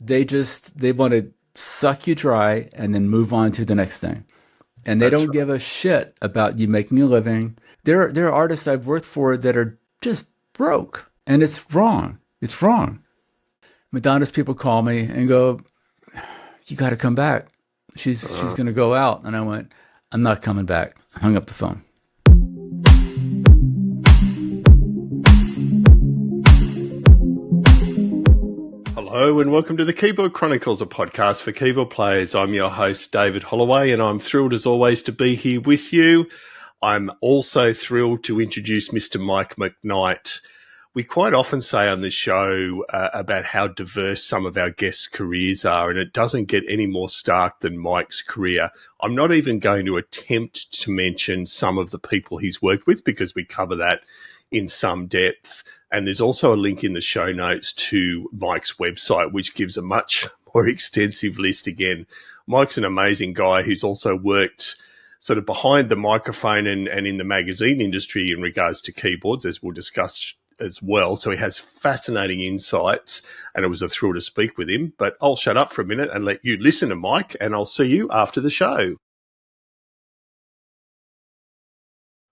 they want to suck you dry and then move on to the next thing. And they don't give a shit about you making a living. There are artists I've worked for that are just broke, and it's wrong. It's wrong. Madonna's people call me and go, "You got to come back. She's going to go out." And I went, "I'm not coming back." I hung up the phone. Hello and welcome to the Keyboard Chronicles, a podcast for keyboard players. I'm your host, David Holloway, and I'm thrilled as always to be here with you. I'm also thrilled to introduce Mr. Mike McKnight. We quite often say on this show about how diverse some of our guests' careers are, and it doesn't get any more stark than Mike's career. I'm not even going to attempt to mention some of the people he's worked with because we cover that in some depth. And there's also a link in the show notes to Mike's website, which gives a much more extensive list again. Mike's an amazing guy who's also worked sort of behind the microphone and in the magazine industry in regards to keyboards, as we'll discuss as well. So he has fascinating insights, and it was a thrill to speak with him. But I'll shut up for a minute and let you listen to Mike, and I'll see you after the show.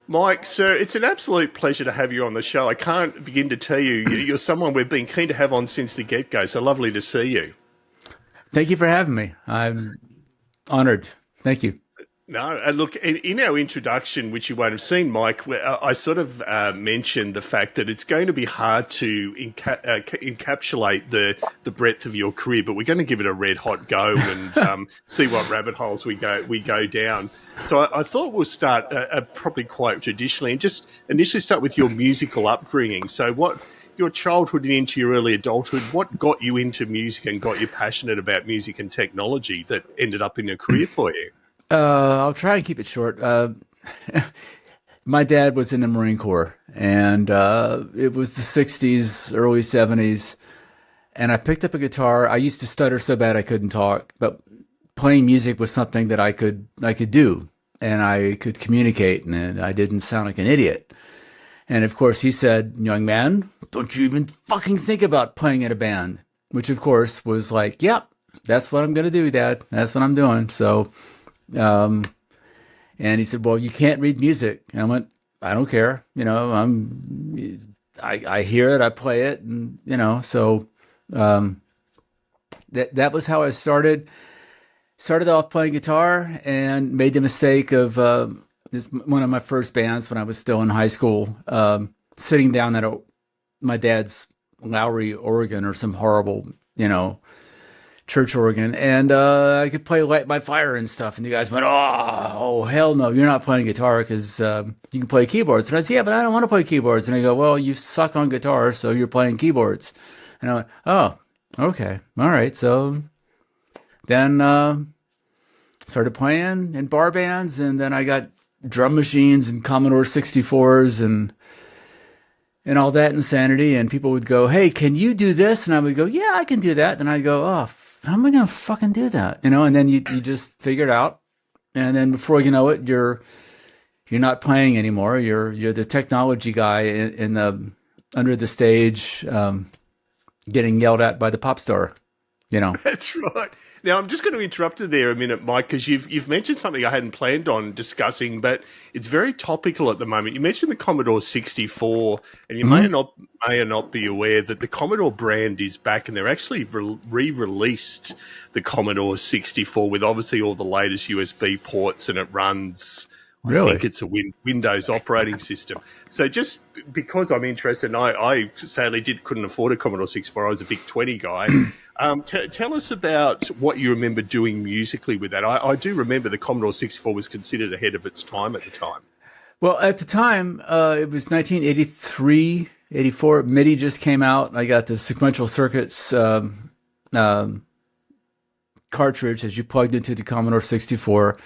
Mike, sir, it's an absolute pleasure to have you on the show. I can't begin to tell you, you're someone we've been keen to have on since the get-go, so lovely to see you. Thank you for having me. I'm honored. Thank you. No, and look, in our introduction, which you won't have seen, Mike, I sort of mentioned the fact that it's going to be hard to encapsulate the breadth of your career, but we're going to give it a red hot go and see what rabbit holes we go down. So I thought we'll start probably quite traditionally and just initially start with your musical upbringing. So what your childhood and into your early adulthood, what got you into music and got you passionate about music and technology that ended up in a career for you? I'll try and keep it short. My dad was in the Marine Corps, and it was the 60s, early 70s, and I picked up a guitar. I used to stutter so bad I couldn't talk, but playing music was something that I could do, and I could communicate, and I didn't sound like an idiot. And of course, he said, "Young man, don't you even fucking think about playing in a band," which of course was like, "Yep, that's what I'm going to do, Dad. That's what I'm doing." So. And he said, "Well, you can't read music." And I went, "I don't care. You know, I hear it, I play it." And, you know, so, that was how I started off playing guitar and made the mistake of, one of my first bands when I was still in high school, sitting down at my dad's Lowry organ or some horrible, you know, church organ, and I could play Light My Fire and stuff, and you guys went, oh hell no, you're not playing guitar because you can play keyboards. And I said, "Yeah, but I don't want to play keyboards." And they go, "Well, you suck on guitar, so you're playing keyboards." And I went, "Oh, okay, all right." So then started playing in bar bands, and then I got drum machines and Commodore 64s and all that insanity, and people would go, "Hey, can you do this?" And I would go, "Yeah, I can do that." And I'd go, "Oh, how am I going to fucking do that?" You know, and then you just figure it out. And then before you know it, you're not playing anymore. You're the technology guy in the under the stage, getting yelled at by the pop star, you know. That's right. Now, I'm just going to interrupt you there a minute, Mike, because you've mentioned something I hadn't planned on discussing, but it's very topical at the moment. You mentioned the Commodore 64, and you may or not be aware that the Commodore brand is back, and they're actually re-released the Commodore 64 with obviously all the latest USB ports, and it runs... Really? I think it's a Windows operating system. So just because I'm interested, and I sadly couldn't afford a Commodore 64, I was a VIC-20 guy. Tell us about what you remember doing musically with that. I do remember the Commodore 64 was considered ahead of its time at the time. Well, at the time, it was 1983, 84. MIDI just came out. I got the sequential circuits cartridge as you plugged into the Commodore 64.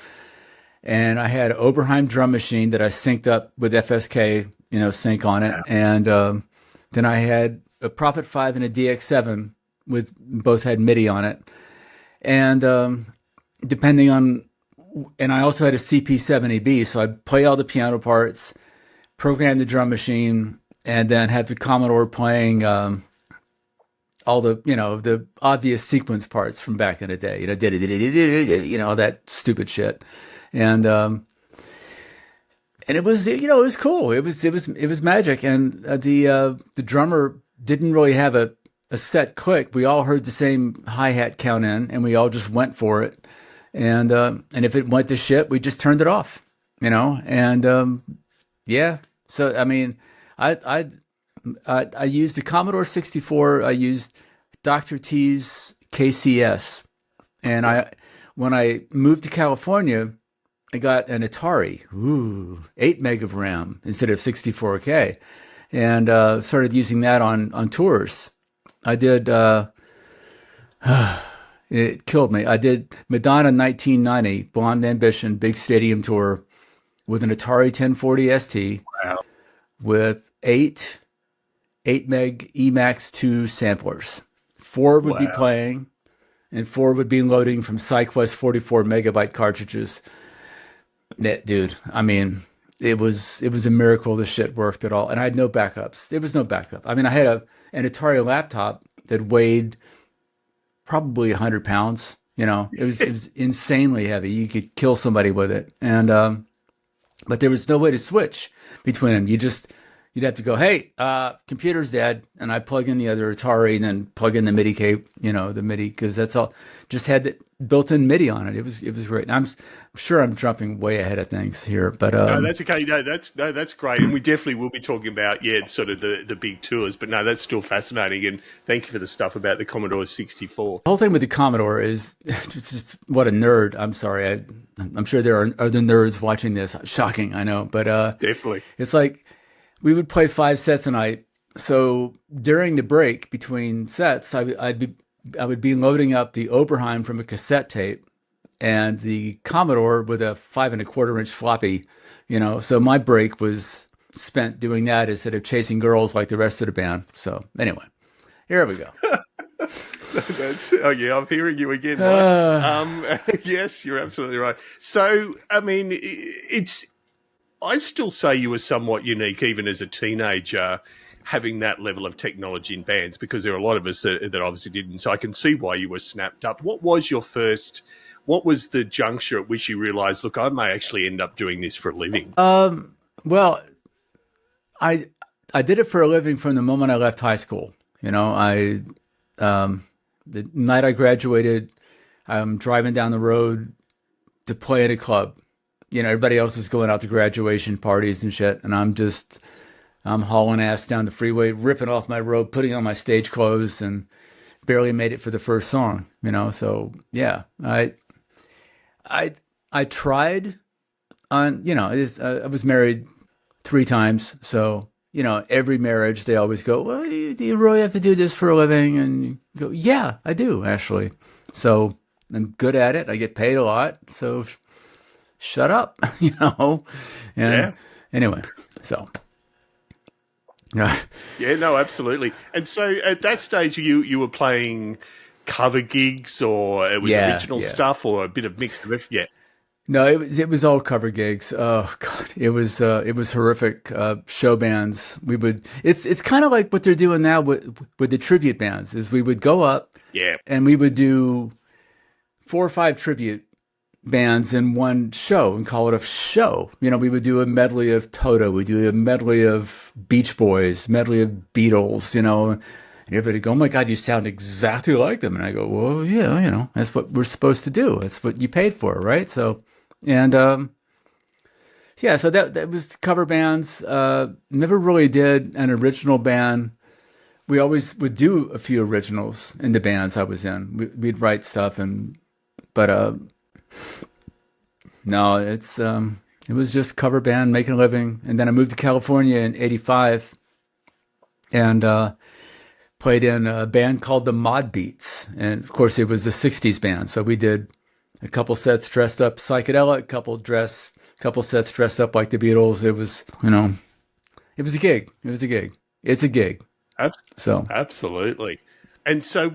And I had an Oberheim drum machine that I synced up with FSK, you know, sync on it. And then I had a Prophet 5 and a DX7 with both had MIDI on it. And depending on, and I also had a CP70B, so I'd play all the piano parts, program the drum machine, and then have the Commodore playing all the, the obvious sequence parts from back in the day, that stupid shit. And it was, it was cool. It was magic. And the drummer didn't really have a set click. We all heard the same hi-hat count in, and we all just went for it. And if it went to shit, we just turned it off, and yeah. So, I mean, I used the Commodore 64. I used Dr. T's KCS. And when I moved to California, I got an Atari, 8 meg of RAM instead of 64K, and started using that on tours. I did, it killed me. I did Madonna 1990, Blonde Ambition, big stadium tour with an Atari 1040 ST. Wow. With 8 meg Emax 2 samplers. 4 would be playing, and 4 would be loading from SideQuest 44 megabyte cartridges. Dude, I mean, it was a miracle this shit worked at all. And I had no backups. There was no backup. I mean, I had an Atari laptop that weighed probably 100 pounds. It was insanely heavy. You could kill somebody with it. And but there was no way to switch between them. You'd have to go, hey, computer's dead, and I plug in the other Atari, and then plug in the MIDI cable, the MIDI, because that's all. Just had the built-in MIDI on it. It was great. And I'm sure I'm jumping way ahead of things here, but no, that's okay. No, that's great, and we definitely will be talking about sort of the big tours. But no, that's still fascinating, and thank you for the stuff about the Commodore 64. The whole thing with the Commodore is just what a nerd. I'm sorry. I'm sure there are other nerds watching this. Shocking, I know, but definitely, it's like. We would play 5 sets a night. So during the break between sets, I would be loading up the Oberheim from a cassette tape and the Commodore with a 5 1/4 inch floppy, So my break was spent doing that instead of chasing girls like the rest of the band. So anyway, here we go. I'm hearing you again, Mike. Yes, you're absolutely right. So, I mean, I still say you were somewhat unique, even as a teenager, having that level of technology in bands, because there are a lot of us that obviously didn't. So I can see why you were snapped up. What was the juncture at which you realized, look, I may actually end up doing this for a living? Well, I did it for a living from the moment I left high school. The night I graduated, I'm driving down the road to play at a club. Everybody else is going out to graduation parties and shit, and I'm hauling ass down the freeway, ripping off my robe, putting on my stage clothes, and barely made it for the first song. So yeah, I tried on. I was married 3 times, so every marriage they always go, well, do you really have to do this for a living? And you go, yeah, I do actually. So I'm good at it. I get paid a lot, so. Shut up, And yeah. Anyway, so. Yeah, no, absolutely. And so at that stage, you were playing cover gigs, or it was original stuff, or a bit of mixed. Yeah. No, it was all cover gigs. Oh God, it was horrific. Show bands. It's kind of like what they're doing now with the tribute bands. Is we would go up, and we would do 4 or 5 tribute bands in one show and call it a show. We would do a medley of Toto, we do a medley of Beach Boys, medley of Beatles, and everybody go, oh my God, you sound exactly like them. And I go, well, yeah, that's what we're supposed to do. That's what you paid for, right? So, and so that was cover bands. Never really did an original band. We always would do a few originals in the bands I was in. We'd write stuff, but no, it was just cover band, making a living. And then I moved to California in '85 and played in a band called the Mod Beats. And of course it was a 60s band. So we did a couple sets dressed up psychedelic, couple sets dressed up like the Beatles. It was, it was a gig. It's a gig. So absolutely. And so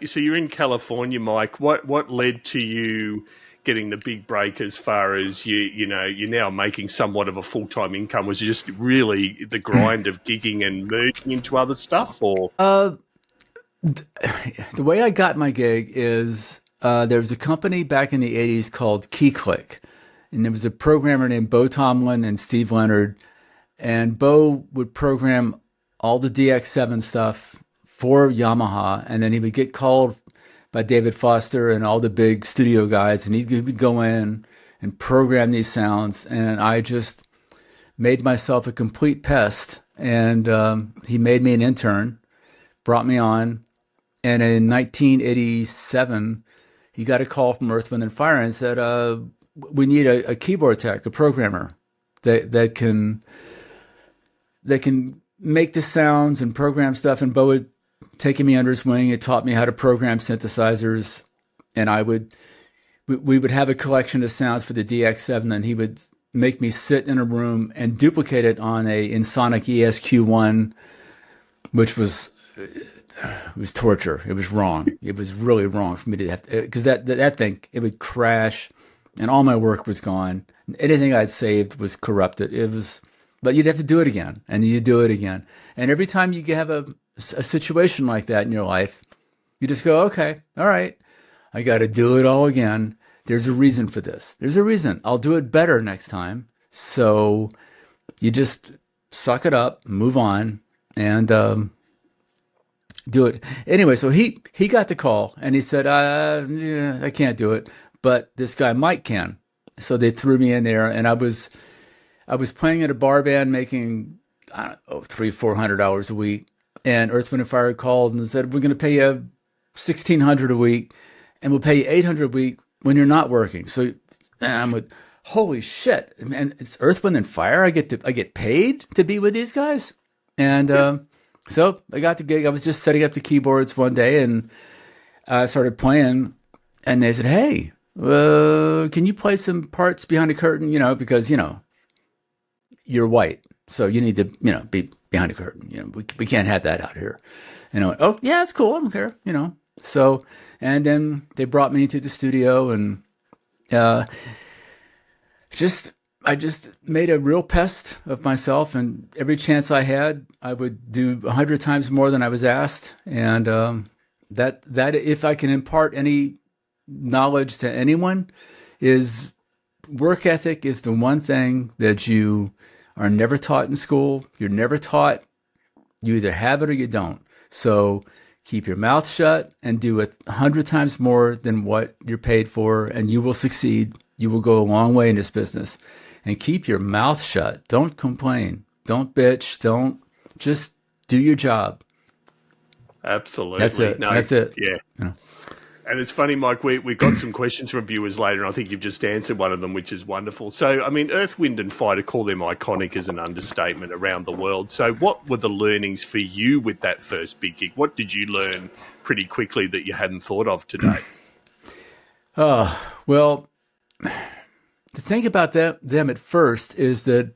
so you're in California, Mike. What led to you getting the big break as far as you're now making somewhat of a full-time income? Was it just really the grind of gigging and merging into other stuff, or? The way I got my gig is there was a company back in the 80s called KeyClick. And there was a programmer named Bo Tomlin and Steve Leonard. And Bo would program all the DX7 stuff for Yamaha. And then he would get called by David Foster and all the big studio guys. And he would go in and program these sounds. And I just made myself a complete pest. And he made me an intern, brought me on. And in 1987, he got a call from Earth, Wind, and Fire and said, we need a keyboard tech, a programmer that can make the sounds and program stuff. And Bo had taken me under his wing and taught me how to program synthesizers. And we would have a collection of sounds for the DX7, and he would make me sit in a room and duplicate it on a Ensoniq ESQ1, which was torture. It was wrong. It was really wrong for me to have to, because that thing, it would crash and all my work was gone. Anything I'd saved was corrupted. But you'd have to do it again, and you do it again. And every time you have a situation like that in your life, you just go, okay, all right, I got to do it all again. There's a reason for this. There's a reason. I'll do it better next time. So you just suck it up, move on, and do it. Anyway, so he got the call, and he said, yeah, I can't do it, but this guy Mike can. So they threw me in there, and I was playing at a bar band making, I don't know, $300-400 a week. And Earth, Wind, and Fire called and said, we're going to pay you $1,600 a week, and we'll pay you $800 a week when you're not working. So I'm like, holy shit. And it's Earth, Wind, and Fire. I get paid to be with these guys. And so I got the gig. I was just setting up the keyboards one day, and I started playing, and they said, hey, can you play some parts behind the curtain? Because, you're white, so you need to, be behind the curtain. We can't have that out here. And I went, oh, yeah, it's cool. I don't care, So, and then they brought me into the studio, and I just made a real pest of myself. And every chance I had, I would do 100 times more than I was asked. And that if I can impart any knowledge to anyone, is work ethic is the one thing that you are never taught in school. You're never taught. You either have it or you don't. So keep your mouth shut and do it 100 times more than what you're paid for, and you will succeed. You will go a long way in this business. And keep your mouth shut. Don't complain. Don't bitch. Don't, just do your job. Absolutely. That's it. No, That's it. Yeah. And it's funny, Mike, we got some questions from viewers later, and I think you've just answered one of them, which is wonderful. So, I mean, Earth, Wind, and Fire, to call them iconic is an understatement around the world. So what were the learnings for you with that first big gig? What did you learn pretty quickly that you hadn't thought of today? Well, the thing about them at first is that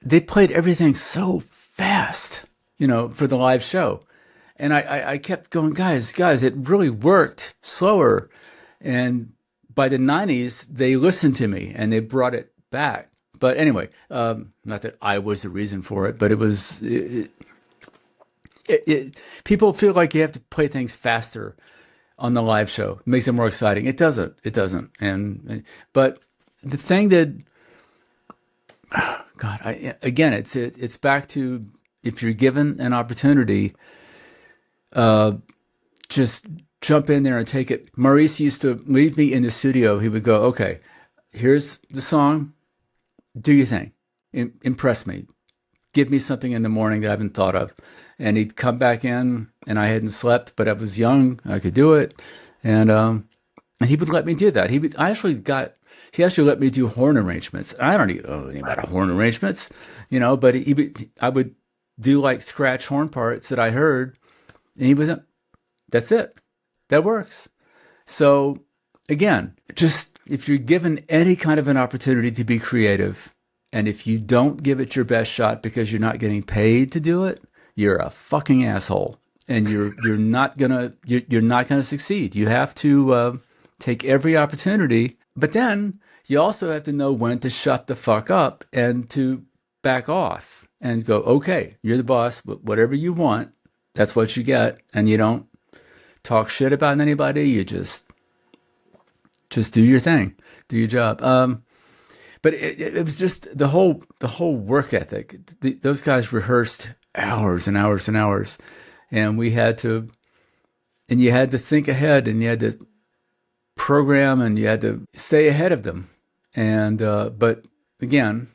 they played everything so fast, for the live show. And I kept going, guys, it really worked slower. And by the 90s, they listened to me and they brought it back. But anyway, not that I was the reason for it, but it was, people feel like you have to play things faster on the live show. It makes it more exciting. It doesn't. But the thing that, again, it's back to, if you're given an opportunity, just jump in there and take it. Maurice used to leave me in the studio. He would go, okay, here's the song. Do your thing. Impress me. Give me something in the morning that I haven't thought of. And he'd come back in, and I hadn't slept, but I was young. I could do it. And he would let me do that. He actually let me do horn arrangements. I don't know anything about horn arrangements, but I would do like scratch horn parts that I heard. And he wasn't, that's it. That works. So again, just if you're given any kind of an opportunity to be creative, and if you don't give it your best shot because you're not getting paid to do it, you're a fucking asshole. And you're not gonna succeed. You have to take every opportunity, but then you also have to know when to shut the fuck up and to back off and go, okay, you're the boss, but whatever you want, that's what you get. And you don't talk shit about anybody. You just do your thing, do your job. But it was just the whole work ethic. Those guys rehearsed hours and hours and hours, and you had to think ahead, and you had to program, and you had to stay ahead of them. And but again,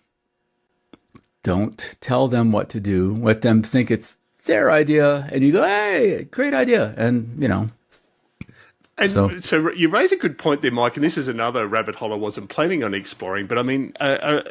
don't tell them what to do. Let them think it's their idea, and you go, "Hey, great idea," and And so you raise a good point there, Mike, and this is another rabbit hole I wasn't planning on exploring. But I mean,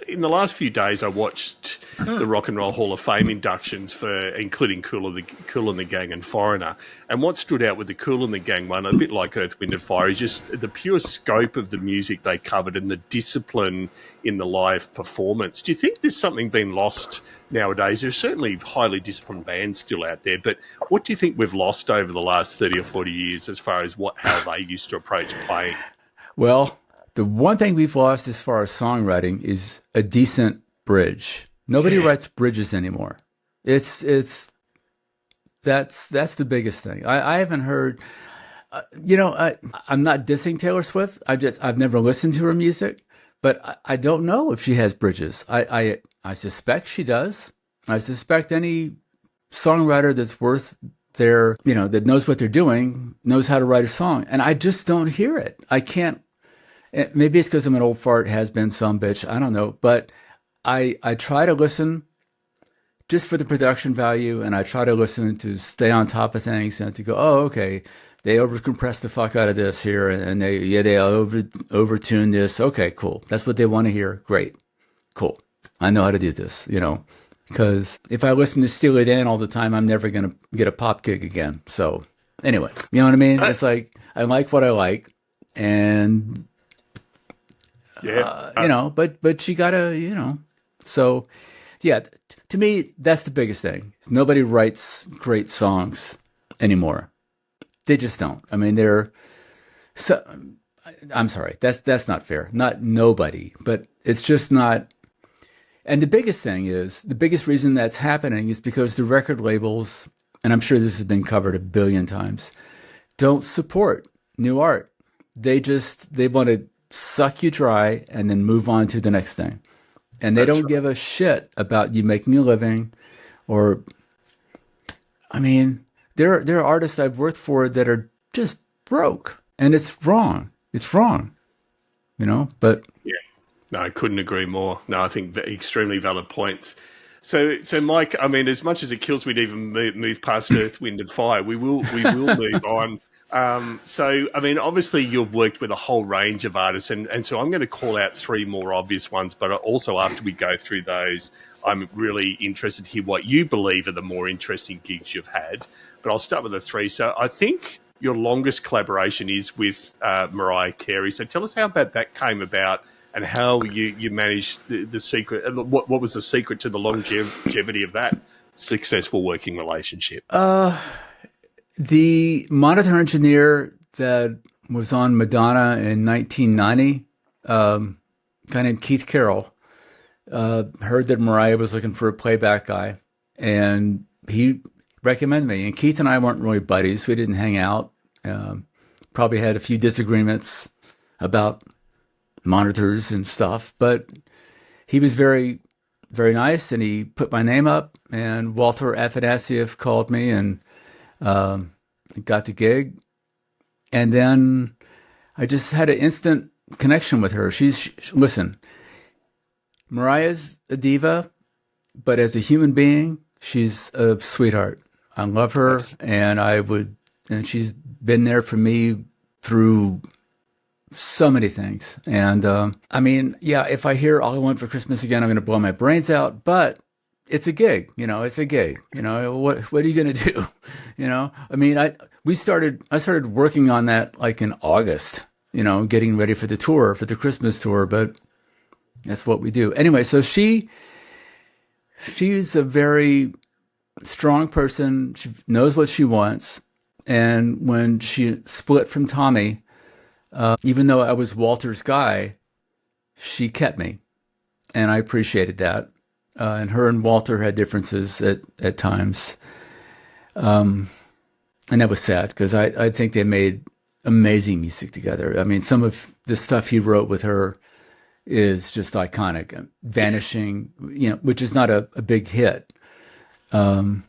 in the last few days, I watched the Rock and Roll Hall of Fame inductions for including Kool and the Gang and Foreigner. And what stood out with the Kool and the Gang one, a bit like Earth, Wind and Fire, is just the pure scope of the music they covered and the discipline in the live performance. Do you think there's something being lost nowadays? There's certainly highly disciplined bands still out there, but what do you think we've lost over the last 30 or 40 years as far as how they used to approach playing? Well, the one thing we've lost as far as songwriting is a decent bridge. Nobody writes bridges anymore. That's the biggest thing. I haven't heard. I'm not dissing Taylor Swift. I've never listened to her music, but I don't know if she has bridges. I suspect she does. I suspect any songwriter that's worth their, that knows what they're doing, knows how to write a song. And I just don't hear it. I can't. Maybe it's because I'm an old fart, has been some bitch. I don't know. But I try to listen just for the production value, and I try to listen to stay on top of things and to go, oh, okay, they overcompressed the fuck out of this here, and they overtune this. Okay, cool. That's what they want to hear. Great. Cool. I know how to do this, because if I listen to Steely Dan all the time, I'm never going to get a pop gig again. So anyway, you know what I mean? It's like, I like what I like, and, but you gotta, so yeah, to me, that's the biggest thing. Nobody writes great songs anymore. They just don't. I mean, I'm sorry. That's not fair. Not nobody, but it's just not. And the biggest reason that's happening is because the record labels, and I'm sure this has been covered a billion times, don't support new art. They want to suck you dry and then move on to the next thing. And they don't give a shit about you making a living, or, I mean, there are artists I've worked for that are just broke, and it's wrong. It's wrong, but. Yeah. No, I couldn't agree more. No, I think extremely valid points. So Mike, I mean, as much as it kills me to even move past Earth, Wind and Fire, we will move on. So, I mean, obviously you've worked with a whole range of artists, and so I'm going to call out three more obvious ones, but also after we go through those, I'm really interested to hear what you believe are the more interesting gigs you've had. But I'll start with the three. So I think your longest collaboration is with Mariah Carey. So tell us how that came about, and how you managed the secret. What was the secret to the longevity of that successful working relationship? The monitor engineer that was on Madonna in 1990, a guy named Keith Carroll, heard that Mariah was looking for a playback guy, and he recommended me. And Keith and I weren't really buddies. We didn't hang out. Probably had a few disagreements about monitors and stuff, but he was very, very nice, and he put my name up, and Walter Afanasieff called me, and got the gig. And then I just had an instant connection with her. Listen, Mariah's a diva, but as a human being, she's a sweetheart. I love her, and she's been there for me through so many things. And I mean, yeah, if I hear All I Want for Christmas Again, I'm going to blow my brains out, but it's a gig, it's a gig, what are you going to do? I mean, I started working on that like in August, getting ready for the Christmas tour, but that's what we do. Anyway, so she's a very strong person. She knows what she wants. And when she split from Tommy, even though I was Walter's guy, she kept me, and I appreciated that. And her and Walter had differences at times. And that was sad because I think they made amazing music together. I mean, some of the stuff he wrote with her is just iconic. Vanishing, which is not a big hit. So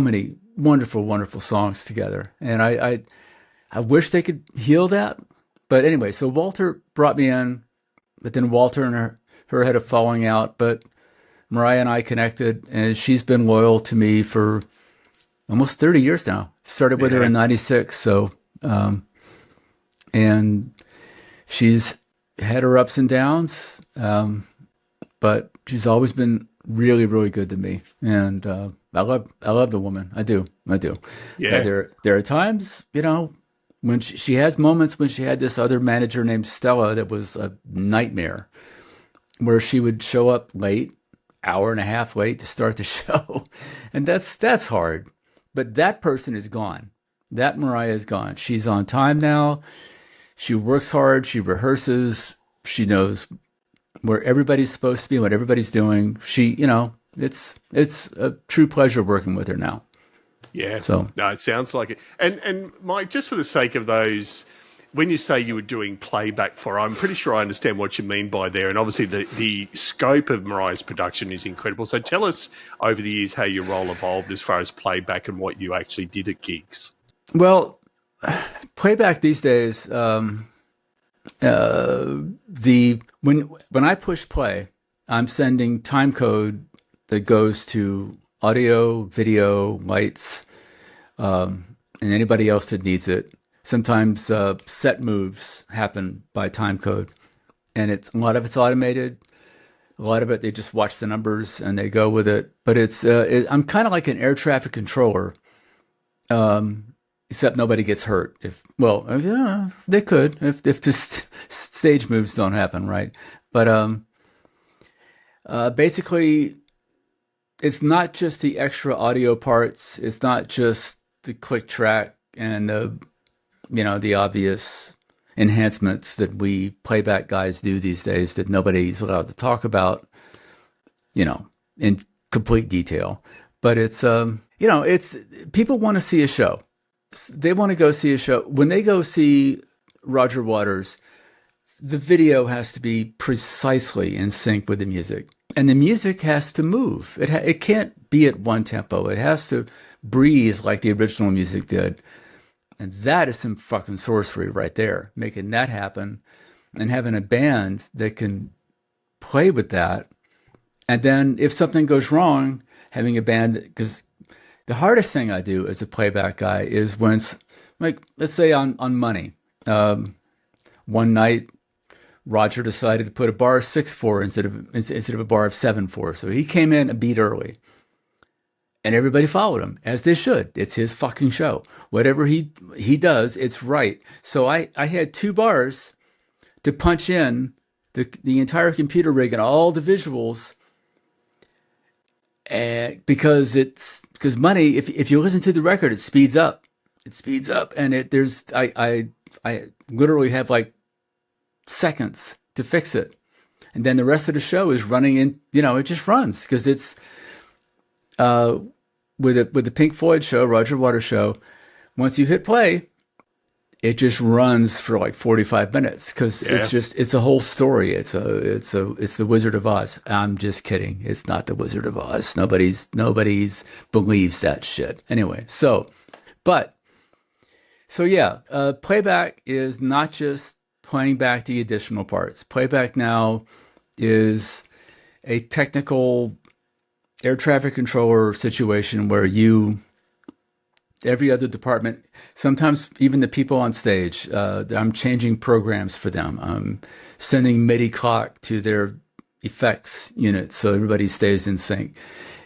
many wonderful, wonderful songs together. And I wish they could heal that. But anyway, so Walter brought me in, but then Walter and her had a falling out, but Mariah and I connected, and she's been loyal to me for almost 30 years now. Started with her in 96. So, and she's had her ups and downs. But she's always been really, really good to me. And, I love the woman. I do. Yeah. There are times, when she has moments when she had this other manager named Stella that was a nightmare, where she would show up late, hour and a half late to start the show. And that's hard. But that person is gone. That Mariah is gone. She's on time now. She works hard. She rehearses. She knows where everybody's supposed to be, what everybody's doing. She, it's a true pleasure working with her now. Yeah. So no, it sounds like it. And Mike, just for the sake of those, when you say you were doing playback for her, I'm pretty sure I understand what you mean by there. And obviously the scope of Mariah's production is incredible. So tell us over the years how your role evolved as far as playback and what you actually did at gigs. Well, playback these days, when I push play, I'm sending timecode that goes to audio, video, lights, and anybody else that needs it. Sometimes set moves happen by timecode, and a lot of it's automated. A lot of it, they just watch the numbers and they go with it. But I'm kind of like an air traffic controller, except nobody gets hurt. They could if just stage moves don't happen, right? But basically, it's not just the extra audio parts. It's not just the click track and the obvious enhancements that we playback guys do these days that nobody's allowed to talk about, in complete detail. But it's people want to see a show. They want to go see a show. When they go see Roger Waters, the video has to be precisely in sync with the music. And the music has to move. It can't be at one tempo. It has to breathe like the original music did. And that is some fucking sorcery right there, making that happen and having a band that can play with that. And then if something goes wrong, having a band, because the hardest thing I do as a playback guy is when, like, let's say on Money, one night, Roger decided to put a bar of 6/4 instead of a bar of 7/4. So he came in a beat early. And everybody followed him, as they should. It's his fucking show. Whatever he does, it's right. So I had 2 bars to punch in the entire computer rig and all the visuals. Because Money, if you listen to the record, it speeds up. It speeds up, and I literally have like seconds to fix it, and then the rest of the show is running in. It just runs because it's. With the Pink Floyd show, Roger Waters show, once you hit play, it just runs for like 45 minutes because it's a whole story. It's the Wizard of Oz. I'm just kidding. It's not the Wizard of Oz. Nobody's believes that shit. Anyway, playback is not just playing back the additional parts. Playback now is a technical air traffic controller situation where every other department, sometimes even the people on stage, I'm changing programs for them. I'm sending MIDI clock to their effects unit so everybody stays in sync.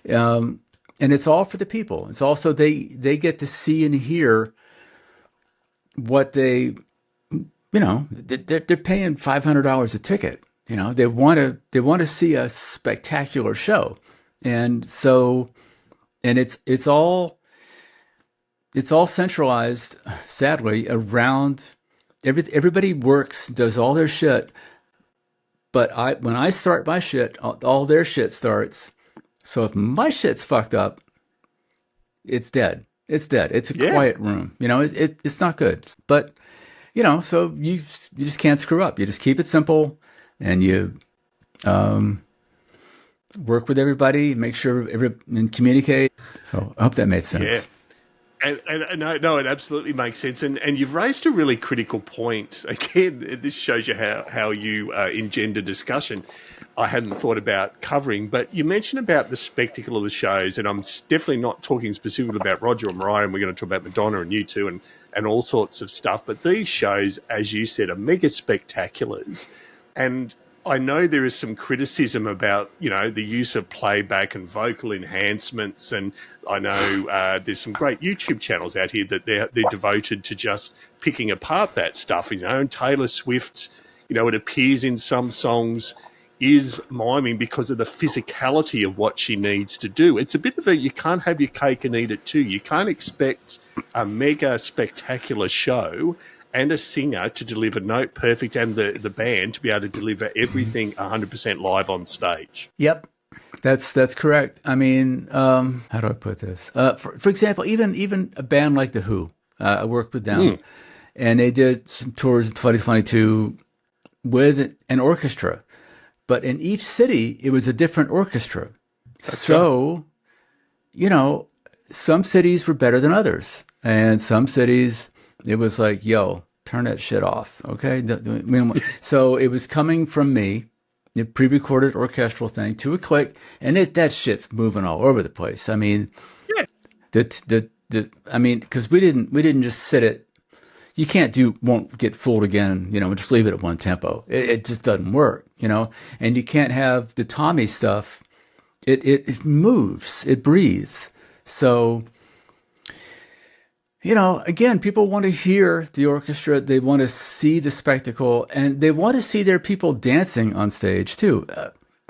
And it's all for the people. It's also they get to see and hear what they're paying $500 a ticket. They want to see a spectacular show. And so, it's all centralized, sadly, around everybody does all their shit. But when I start my shit, all their shit starts. So if my shit's fucked up, it's dead. It's dead. It's a Yeah. quiet room. It's not good. But so you just can't screw up. You just keep it simple, and you work with everybody, make sure and communicate. So I hope that made sense. Yeah. And no, it absolutely makes sense. And you've raised a really critical point. Again, this shows you how you engender discussion. I hadn't thought about covering, but you mentioned about the spectacle of the shows, and I'm definitely not talking specifically about Roger or Mariah, and we're going to talk about Madonna and U2 and all sorts of stuff. But these shows, as you said, are mega spectaculars. And I know there is some criticism about, the use of playback and vocal enhancements. And I know there's some great YouTube channels out here that they're devoted to just picking apart that stuff, and Taylor Swift, it appears in some songs is miming because of the physicality of what she needs to do. It's a bit of you can't have your cake and eat it too. You can't expect a mega spectacular show and a singer to deliver note perfect and the band to be able to deliver everything 100% live on stage. Yep. That's correct. I mean, how do I put this? For example, even a band like The Who, I worked with them, and they did some tours in 2022 with an orchestra. But in each city, it was a different orchestra. So, some cities were better than others. And some cities, it was like, yo, turn that shit off, okay? So it was coming from me, the pre-recorded orchestral thing, to a click, and that shit's moving all over the place. I mean, because we didn't just sit it. You won't get fooled again, just leave it at one tempo. It just doesn't work, and you can't have the Tommy stuff. It moves, it breathes. So, again, people want to hear the orchestra. They want to see the spectacle, and they want to see their people dancing on stage too.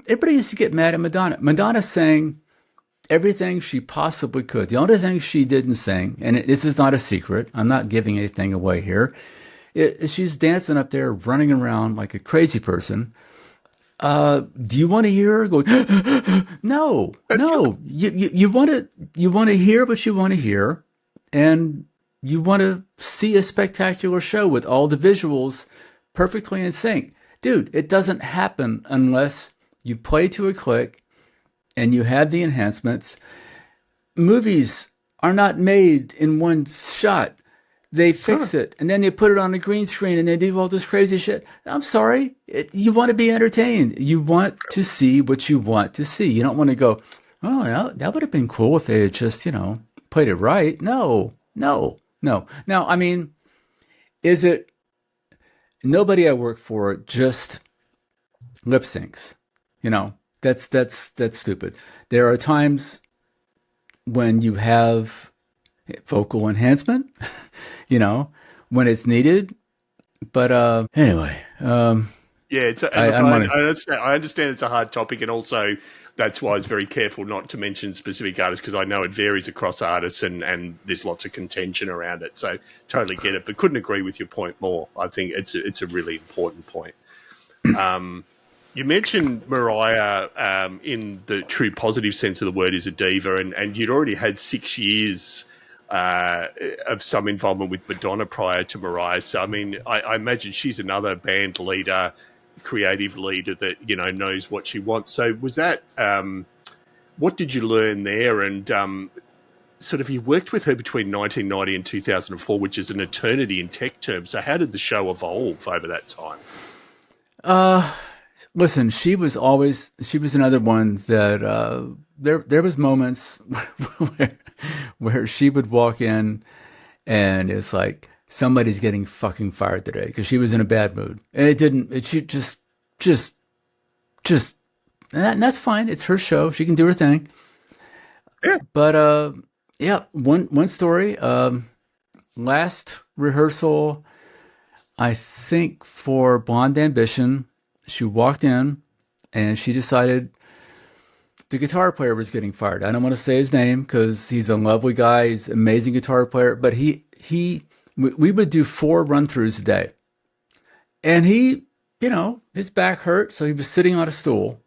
Everybody used to get mad at Madonna. Madonna sang everything she possibly could. The only thing she didn't sing, and this is not a secret, I'm not giving anything away here, she's dancing up there, running around like a crazy person. Do you want to hear her go? No. You want to hear what you want to hear, and you want to see a spectacular show with all the visuals perfectly in sync. Dude, it doesn't happen unless you play to a click and you have the enhancements. Movies are not made in one shot. They fix it, and then they put it on a green screen, and they do all this crazy shit. I'm sorry. You want to be entertained. You want to see what you want to see. You don't want to go, oh, yeah, that would have been cool if they had just, played it right. No. Now, I mean, is it nobody I work for just lip syncs? That's stupid. There are times when you have vocal enhancement, when it's needed. But anyway, I understand it's a hard topic, and also that's why I was very careful not to mention specific artists, because I know it varies across artists and there's lots of contention around it. So totally get it, but couldn't agree with your point more. I think it's a really important point. You mentioned Mariah in the true positive sense of the word is a diva, and you'd already had 6 years of some involvement with Madonna prior to Mariah. So, I mean, I imagine she's another band leader, creative leader that, knows what she wants. So was that, what did you learn there? And sort of you worked with her between 1990 and 2004, which is an eternity in tech terms. So how did the show evolve over that time? Listen, she was another one that there was moments where she would walk in and it's like somebody's getting fucking fired today, because she was in a bad mood, and she just and that's fine. It's her show. She can do her thing. Yeah. But one story. Last rehearsal, I think for Blonde Ambition, she walked in and she decided the guitar player was getting fired. I don't want to say his name because he's a lovely guy. He's an amazing guitar player, but we would do 4 run-throughs a day. And he, his back hurt, so he was sitting on a stool,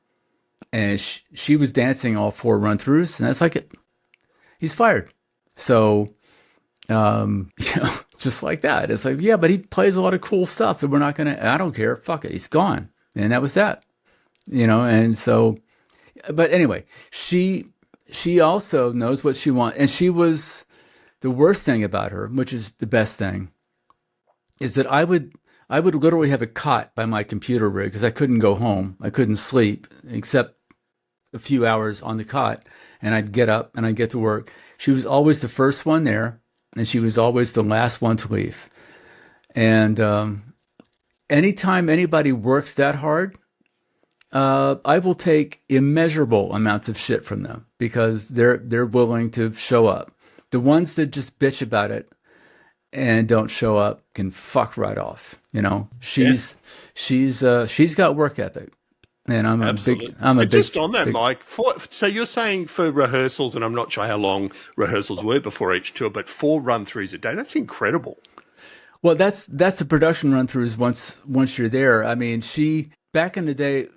and she was dancing all 4 run-throughs, and that's like it. He's fired. So, just like that. It's like, yeah, but he plays a lot of cool stuff and we're not going to, I don't care. Fuck it. He's gone. And that was that, and so, but anyway, she also knows what she wants. And she was the worst thing about her, which is the best thing, is that I would literally have a cot by my computer rig because I couldn't go home. I couldn't sleep except a few hours on the cot, and I'd get up and I'd get to work. She was always the first one there, and she was always the last one to leave. And anytime anybody works that hard, I will take immeasurable amounts of shit from them because they're willing to show up. The ones that just bitch about it and don't show up can fuck right off. She's got work ethic. And I'm Absolutely. a big. Just on that, Mike. So you're saying for rehearsals, and I'm not sure how long rehearsals were before each tour, but 4 run-throughs a day. That's incredible. Well, that's the production run-throughs. Once you're there, I mean, back in the day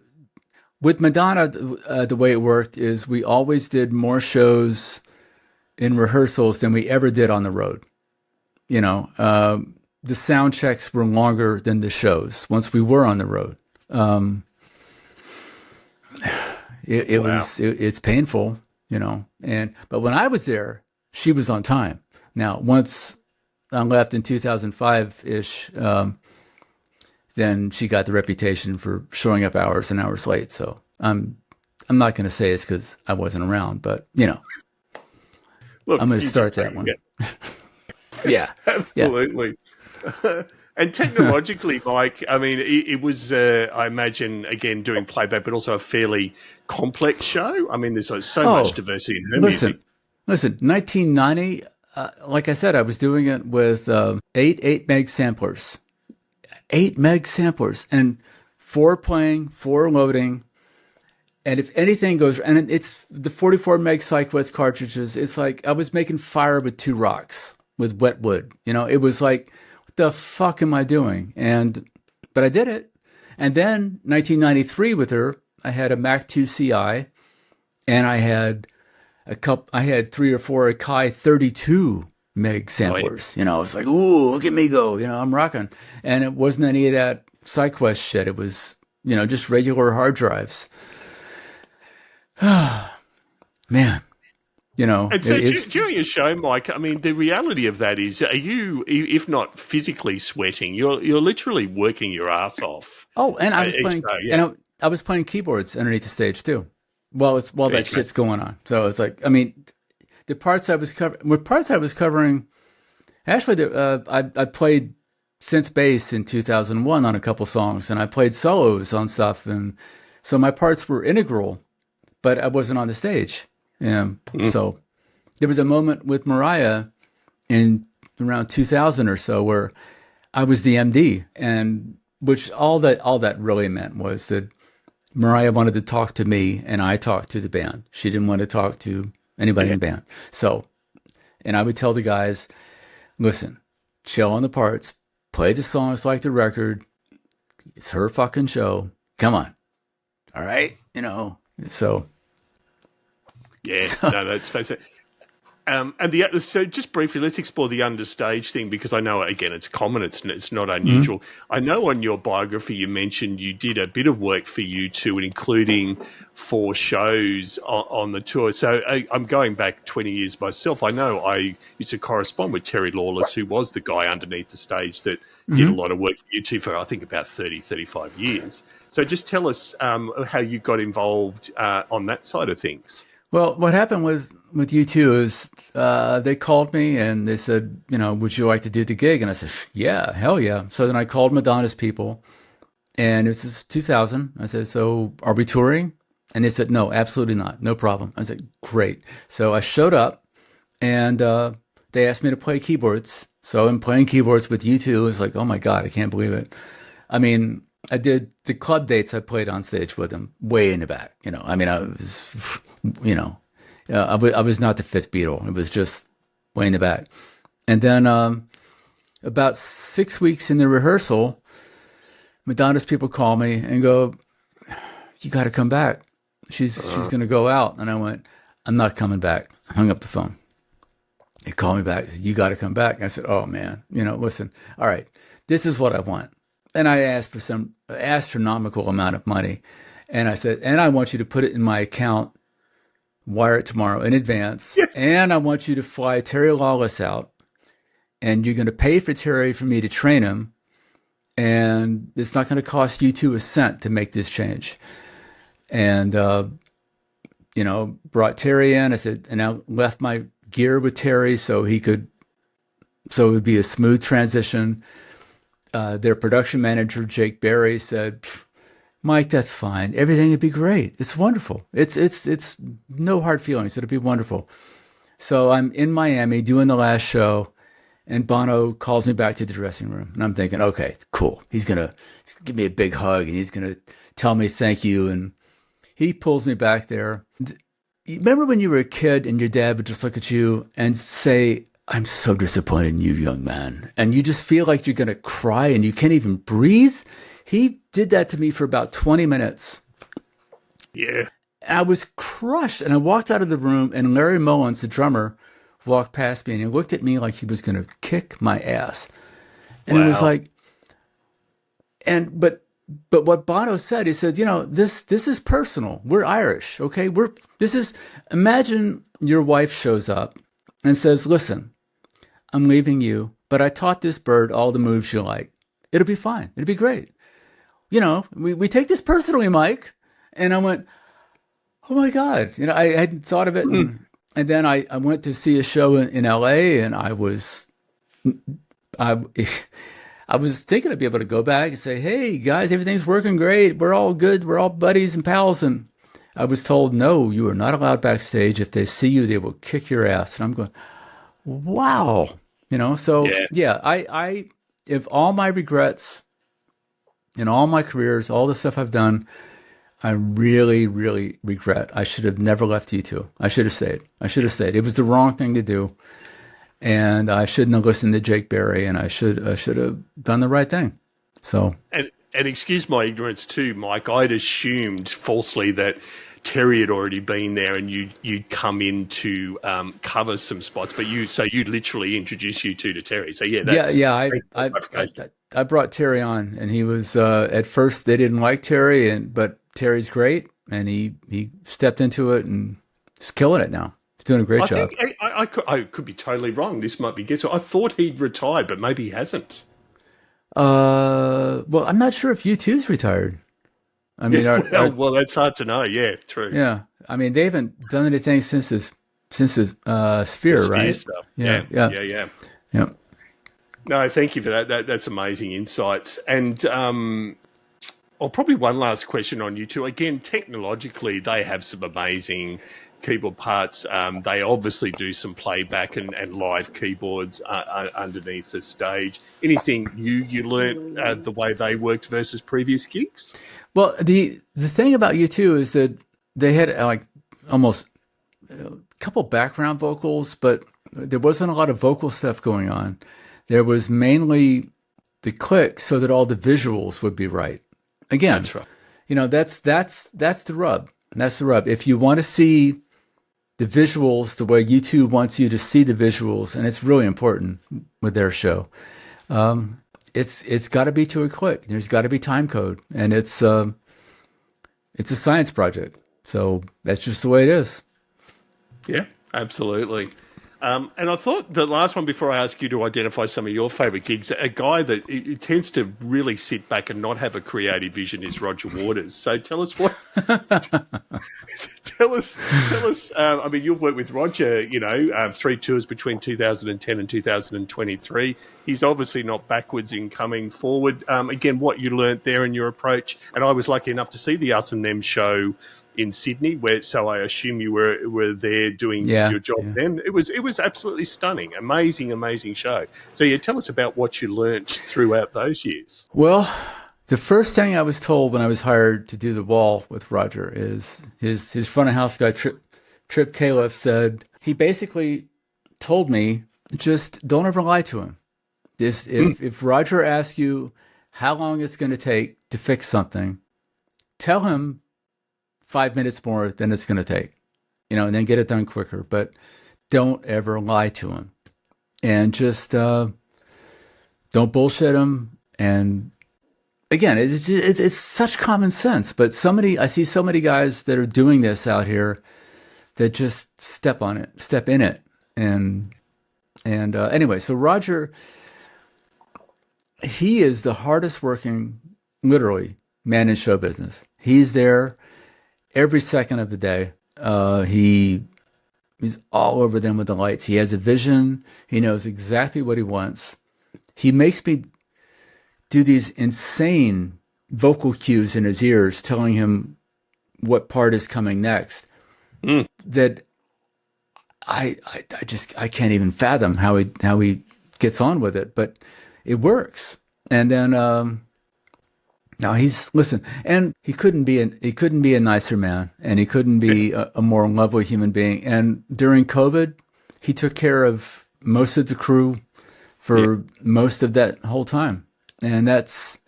with Madonna, the way it worked is we always did more shows in rehearsals than we ever did on the road. The sound checks were longer than the shows once we were on the road. It's painful, but when I was there, she was on time. Now, once I left in 2005-ish, then she got the reputation for showing up hours and hours late. So I'm not going to say it's because I wasn't around, but Look, I'm going to start that one. Yeah, absolutely. Yeah. And technologically, Mike, I mean, it was, I imagine, again, doing playback, but also a fairly complex show. I mean, there's so much diversity in her music. Listen, 1990, like I said, I was doing it with 8 meg samplers. 8 meg samplers. And 4 playing, 4 loading. And if anything goes, and it's the 44 meg SideQuest cartridges, it's like I was making fire with 2 rocks with wet wood. It was like, the fuck am I doing? But I did it. And then 1993 with her, I had a Mac 2 CI, and I had 3 or 4 Akai 32 meg samplers. I was like, ooh, look at me go. I'm rocking. And it wasn't any of that SideQuest shit. It was, just regular hard drives. Man. And so during a show, Mike, I mean, the reality of that is, are you, if not physically sweating, you're literally working your ass off. Oh, and I was playing, I was playing keyboards underneath the stage too, while that shit's going on. So it's like, I mean, the parts I was covering. Actually, I played synth bass in 2001 on a couple songs, and I played solos on stuff, and so my parts were integral, but I wasn't on the stage. Yeah. So there was a moment with Mariah in around 2000 or so where I was the MD, and which all that really meant was that Mariah wanted to talk to me and I talked to the band. She didn't want to talk to anybody in the band. So, and I would tell the guys, listen, chill on the parts, play the songs like the record. It's her fucking show. Come on. All right. So. Yeah, no, that's fantastic. And so just briefly, let's explore the understage thing, because I know, again, it's common, it's not unusual. Mm-hmm. I know on your biography you mentioned you did a bit of work for U2, including 4 shows on the tour. So I'm going back 20 years myself. I know I used to correspond with Terry Lawless, who was the guy underneath the stage that did a lot of work for U2 for, I think, about 30, 35 years. So just tell us how you got involved on that side of things. Well, what happened with U2 is they called me and they said, would you like to do the gig? And I said, yeah, hell yeah. So then I called Madonna's people, and this is 2000. I said, so are we touring? And they said, no, absolutely not. No problem. I said, great. So I showed up, and they asked me to play keyboards. So I'm playing keyboards with U2. It's like, oh my God, I can't believe it. I mean, I did the club dates. I played on stage with them way in the back. I mean, I was... I was not the 5th Beatle. It was just way in the back. And then about 6 weeks in the rehearsal, Madonna's people call me and go, you got to come back. She's going to go out. And I went, I'm not coming back. I hung up the phone. He called me back. He said, "You got to come back." And I said, "Oh man, listen, all right, this is what I want." And I asked for some astronomical amount of money. And I said, "And I want you to put it in my account, wire it tomorrow in advance. Yeah. And I want you to fly Terry Lawless out. And you're going to pay for Terry for me to train him. And it's not going to cost you two a cent to make this change." And, brought Terry in. I said, and I left my gear with Terry so it would be a smooth transition. Their production manager, Jake Berry, said, "Mike, that's fine. Everything would be great. It's wonderful. It's no hard feelings. It'll be wonderful." So I'm in Miami doing the last show, and Bono calls me back to the dressing room. And I'm thinking, okay, cool. He's going to give me a big hug, and he's going to tell me thank you. And he pulls me back there. Remember when you were a kid and your dad would just look at you and say, "I'm so disappointed in you, young man." And you just feel like you're going to cry and you can't even breathe. He did that to me for about 20 minutes. Yeah. And I was crushed. And I walked out of the room, and Larry Mullins, the drummer, walked past me, and he looked at me like he was going to kick my ass. And Wow. it was like, but what Bono said, he said, this is personal. We're Irish, okay? Imagine your wife shows up and says, "Listen, I'm leaving you, but I taught this bird all the moves you like. It'll be fine. It'll be great. We take this personally, Mike." And I went, "Oh my God." I hadn't thought of it. And then I went to see a show in LA, and I was thinking I'd be able to go back and say, "Hey guys, everything's working great. We're all good. We're all buddies and pals." And I was told, "No, you are not allowed backstage. If they see you, they will kick your ass." And I'm going, wow. So yeah, I if all my regrets in all my careers, all the stuff I've done, I really, really regret. I should have never left U2. I should have stayed. It was the wrong thing to do. And I shouldn't have listened to Jake Berry, and I should have done the right thing. So, And excuse my ignorance too, Mike. I'd assumed falsely that Terry had already been there and you'd come in to cover some spots, but you literally introduced you two to Terry. So yeah, I brought Terry on, and he was at first they didn't like Terry, but Terry's great, and he stepped into it and he's killing it now. He's doing a great job. I could be totally wrong. This might be guesswork. I thought he'd retired, but maybe he hasn't. Well, I'm not sure if U2's retired. I mean, well, that's hard to know. Yeah, true. Yeah, I mean, they haven't done anything since the Sphere, right? Stuff. Yeah. No, thank you for that. That's amazing insights. And probably one last question on U2. Again, technologically, they have some amazing keyboard parts. They obviously do some playback and live keyboards underneath the stage. Anything you learnt the way they worked versus previous gigs? Well, the thing about U2 is that they had like almost a couple background vocals, but there wasn't a lot of vocal stuff going on. There was mainly the click so that all the visuals would be right. Again, that's right. That's the rub. That's the rub. If you want to see the visuals the way U2 wants you to see the visuals, and it's really important with their show, it's got to be to a click. There's got to be timecode, and it's a science project. So that's just the way it is. Yeah, absolutely. And I thought the last one, before I ask you to identify some of your favourite gigs, a guy that it tends to really sit back and not have a creative vision is Roger Waters. So tell us what. tell us. I mean, you've worked with Roger, 3 tours between 2010 and 2023. He's obviously not backwards in coming forward. Again, what you learnt there in your approach, and I was lucky enough to see the Us and Them show in Sydney, so I assume you were there doing your job then. It was absolutely stunning, amazing show. So tell us about what you learnt throughout those years. Well, the first thing I was told when I was hired to do the wall with Roger is his front of house guy Trip Califf said, he basically told me, just don't ever lie to him. If Roger asks you how long it's going to take to fix something, tell him 5 minutes more than it's going to take, and then get it done quicker. But don't ever lie to him, and just don't bullshit him. And again, it's such common sense, but I see so many guys that are doing this out here that just step in it. And anyway, so Roger, he is the hardest working, literally, man in show business. He's there every second of the day. He's all over them with the lights. He has a vision. He knows exactly what he wants. He makes me do these insane vocal cues in his ears, telling him what part is coming next. That I can't even fathom how he gets on with it, but it works. And then now and he couldn't be a nicer man, and he couldn't be a more lovely human being. And during COVID, he took care of most of the crew for most of that whole time. And that's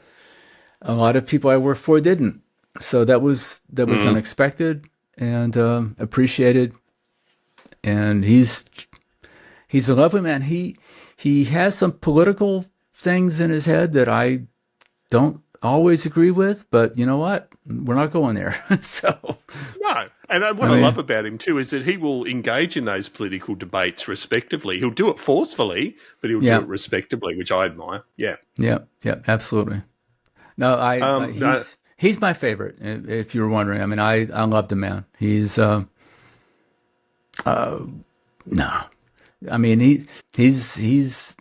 a lot of people I work for didn't. So that was unexpected and appreciated. And he's a lovely man. He has some political things in his head that I don't always agree with, but you know what? We're not going there. So no. And what I love about him too is that he will engage in those political debates respectively. He'll do it forcefully, but he'll do it respectably, which I admire. Yeah. Yeah, absolutely. No, he's my favorite, if you were wondering. I mean, I love the man. He's no. I mean, he's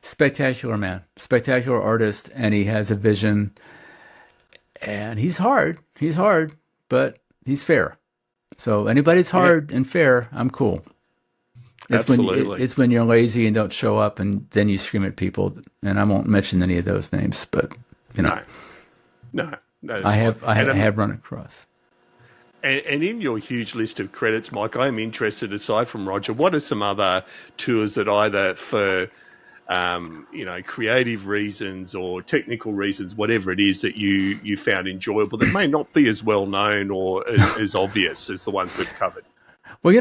spectacular man, spectacular artist, and he has a vision. And he's hard, but he's fair. So anybody's hard and fair, I'm cool. Absolutely. It's when you're lazy and don't show up, and then you scream at people. And I won't mention any of those names, but you know, no, I have run across. And in your huge list of credits, Mike, I am interested, aside from Roger, what are some other tours that either for creative reasons or technical reasons, whatever it is, that you found enjoyable that may not be as well known or as obvious as the ones we've covered? Well,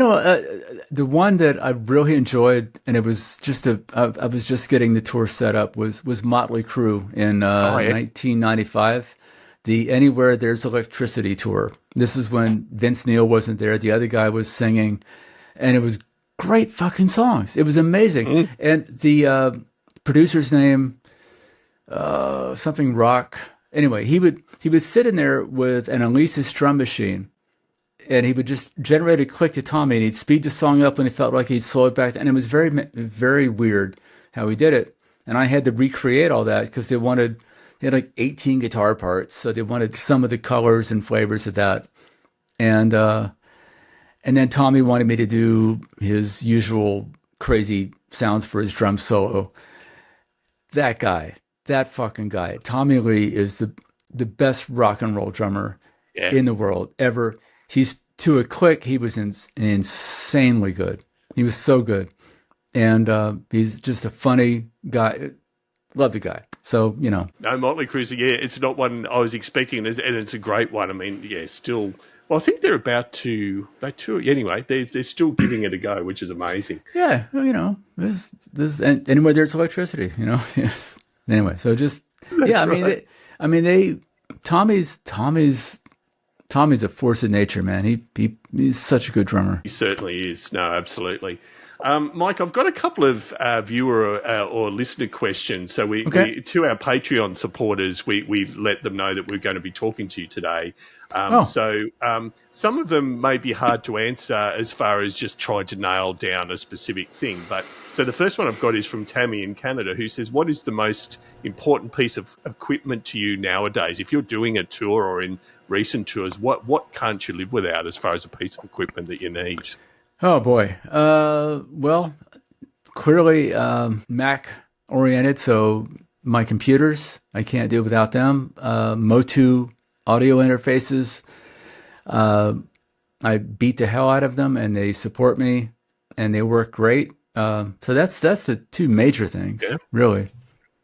the one that I really enjoyed, and it was just I was just getting the tour set up, was Motley Crue in 1995. The Anywhere There's Electricity tour. This is when Vince Neil wasn't there. The other guy was singing, and it was great fucking songs. It was amazing. And the producer's name, something Rock. Anyway, he would sit in there with an Alesis drum machine, and he would just generate a click to Tommy, and he'd speed the song up when he felt like he'd slow it back. And it was very, very weird how he did it. And I had to recreate all that because they had like 18 guitar parts, so they wanted some of the colors and flavors of that. And then Tommy wanted me to do his usual crazy sounds for his drum solo. That fucking guy, Tommy Lee, is the best rock and roll drummer in the world ever. He's to a click. He was insanely good. He was so good. And he's just a funny guy. Love the guy. So, No, Motley Crue, it's not one I was expecting, and it's a great one. I mean, still... Well, I think they're about to... They tour... Anyway, they're still giving it a go, which is amazing. Yeah, there's Anywhere There's Electricity, Yes. Anyway, so just... That's right. Tommy's a force of nature, man. He's such a good drummer. He certainly is. No, absolutely. Mike, I've got a couple of viewer or listener questions. So we to our Patreon supporters, we let them know that we're going to be talking to you today. So some of them may be hard to answer as far as just trying to nail down a specific thing. But so the first one I've got is from Tammy in Canada, who says, what is the most important piece of equipment to you nowadays? If you're doing a tour or in recent tours, what can't you live without as far as a piece of equipment that you need? Oh, boy. Well, clearly Mac oriented, so my computers, I can't do without them. Motu audio interfaces, I beat the hell out of them, and they support me, and they work great. So that's the two major things, really.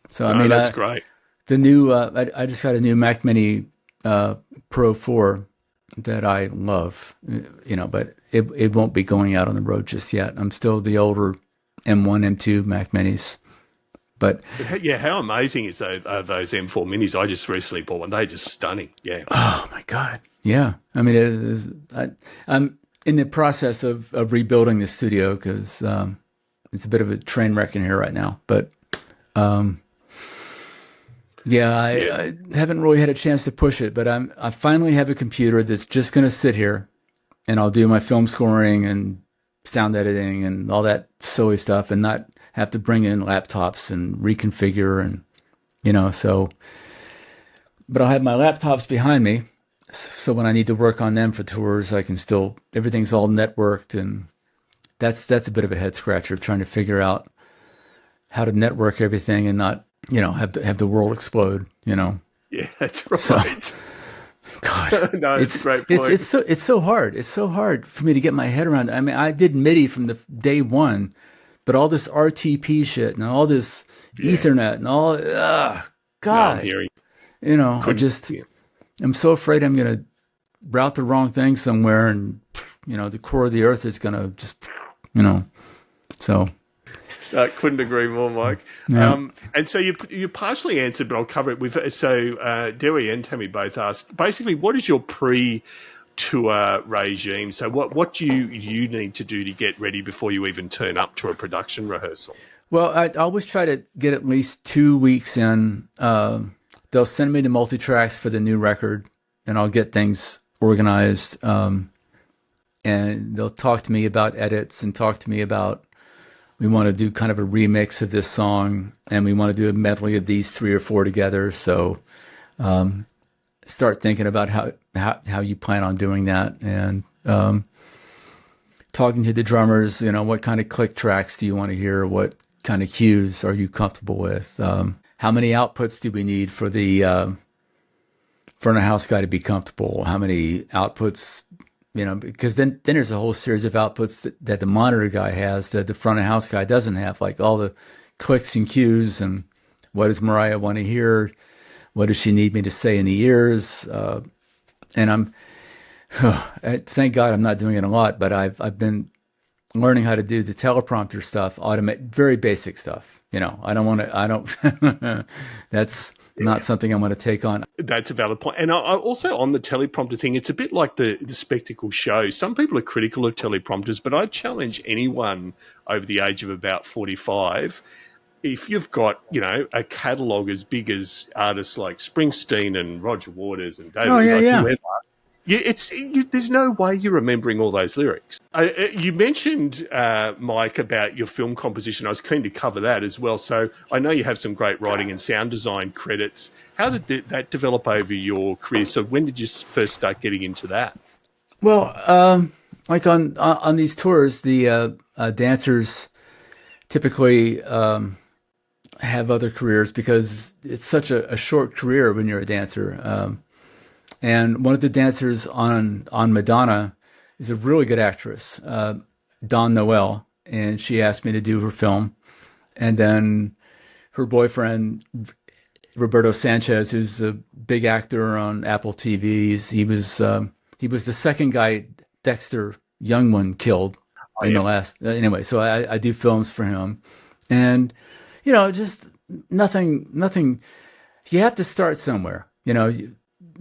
So that's great. The new, I just got a new Mac Mini Pro 4, that I love, but it won't be going out on the road just yet. I'm still the older M1, M2 Mac Minis. But yeah, how amazing is those M4 Minis? I just recently bought one. They're just stunning. Yeah. Oh my God. Yeah. I mean, I'm in the process of rebuilding the studio because it's a bit of a train wreck in here right now. But I haven't really had a chance to push it. But I finally have a computer that's just going to sit here, and I'll do my film scoring and sound editing and all that silly stuff, and not have to bring in laptops and reconfigure and but I'll have my laptops behind me, so when I need to work on them for tours, I can still, everything's all networked, and that's a bit of a head scratcher, trying to figure out how to network everything and not have the world explode. Yeah, that's right. So, God, no, it's a great point. It's so hard. It's so hard for me to get my head around. I mean, I did MIDI from the day one, but all this RTP shit and all this Ethernet and all, God, I'm so afraid I'm going to route the wrong thing somewhere, and the core of the earth is going to just, so. Couldn't agree more, Mike. Yeah. And so you partially answered, but I'll cover it with. So Dewey and Tammy both asked, basically, what is your pre-tour regime? So what do you need to do to get ready before you even turn up to a production rehearsal? Well, I always try to get at least 2 weeks in. They'll send me the multi-tracks for the new record, and I'll get things organized. And they'll talk to me about edits and talk to me about, we want to do kind of a remix of this song, and we want to do a medley of these 3 or 4 together. So start thinking about how you plan on doing that, and talking to the drummers, what kind of click tracks do you want to hear? What kind of cues are you comfortable with? How many outputs do we need for the front of house guy to be comfortable? How many outputs, because then there's a whole series of outputs that the monitor guy has that the front of house guy doesn't have, like all the clicks and cues, and what does Mariah want to hear? What does she need me to say in the ears? And thank God I'm not doing it a lot, but I've been learning how to do the teleprompter stuff, automate very basic stuff. That's not something I'm going to take on. That's a valid point. And I also, on the teleprompter thing, it's a bit like the spectacle show. Some people are critical of teleprompters, but I challenge anyone over the age of about 45, if you've got, a catalogue as big as artists like Springsteen and Roger Waters and David, whoever, there's no way you're remembering all those lyrics. You mentioned, Mike, about your film composition. I was keen to cover that as well. So I know you have some great writing and sound design credits. How did that develop over your career? So when did you first start getting into that? Well, like on these tours, the dancers typically have other careers because it's such a short career when you're a dancer. And one of the dancers on Madonna is a really good actress, Dawn Noel, and she asked me to do her film. And then her boyfriend, Roberto Sanchez, who's a big actor on Apple TVs, he was the second guy Dexter Youngman killed in the last. Anyway, so I do films for him, and just nothing. You have to start somewhere.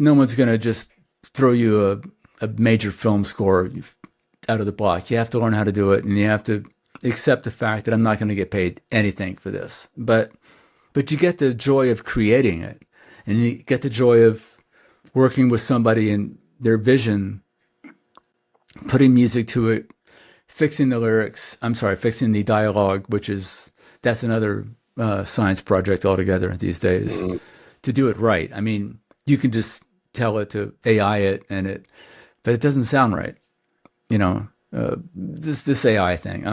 No one's going to just throw you a major film score out of the block. You have to learn how to do it, and you have to accept the fact that I'm not going to get paid anything for this. But you get the joy of creating it, and you get the joy of working with somebody and their vision, putting music to it, fixing the dialogue, that's another science project altogether these days, to do it right. I mean, you can just tell it to AI it, but it doesn't sound right. This AI thing.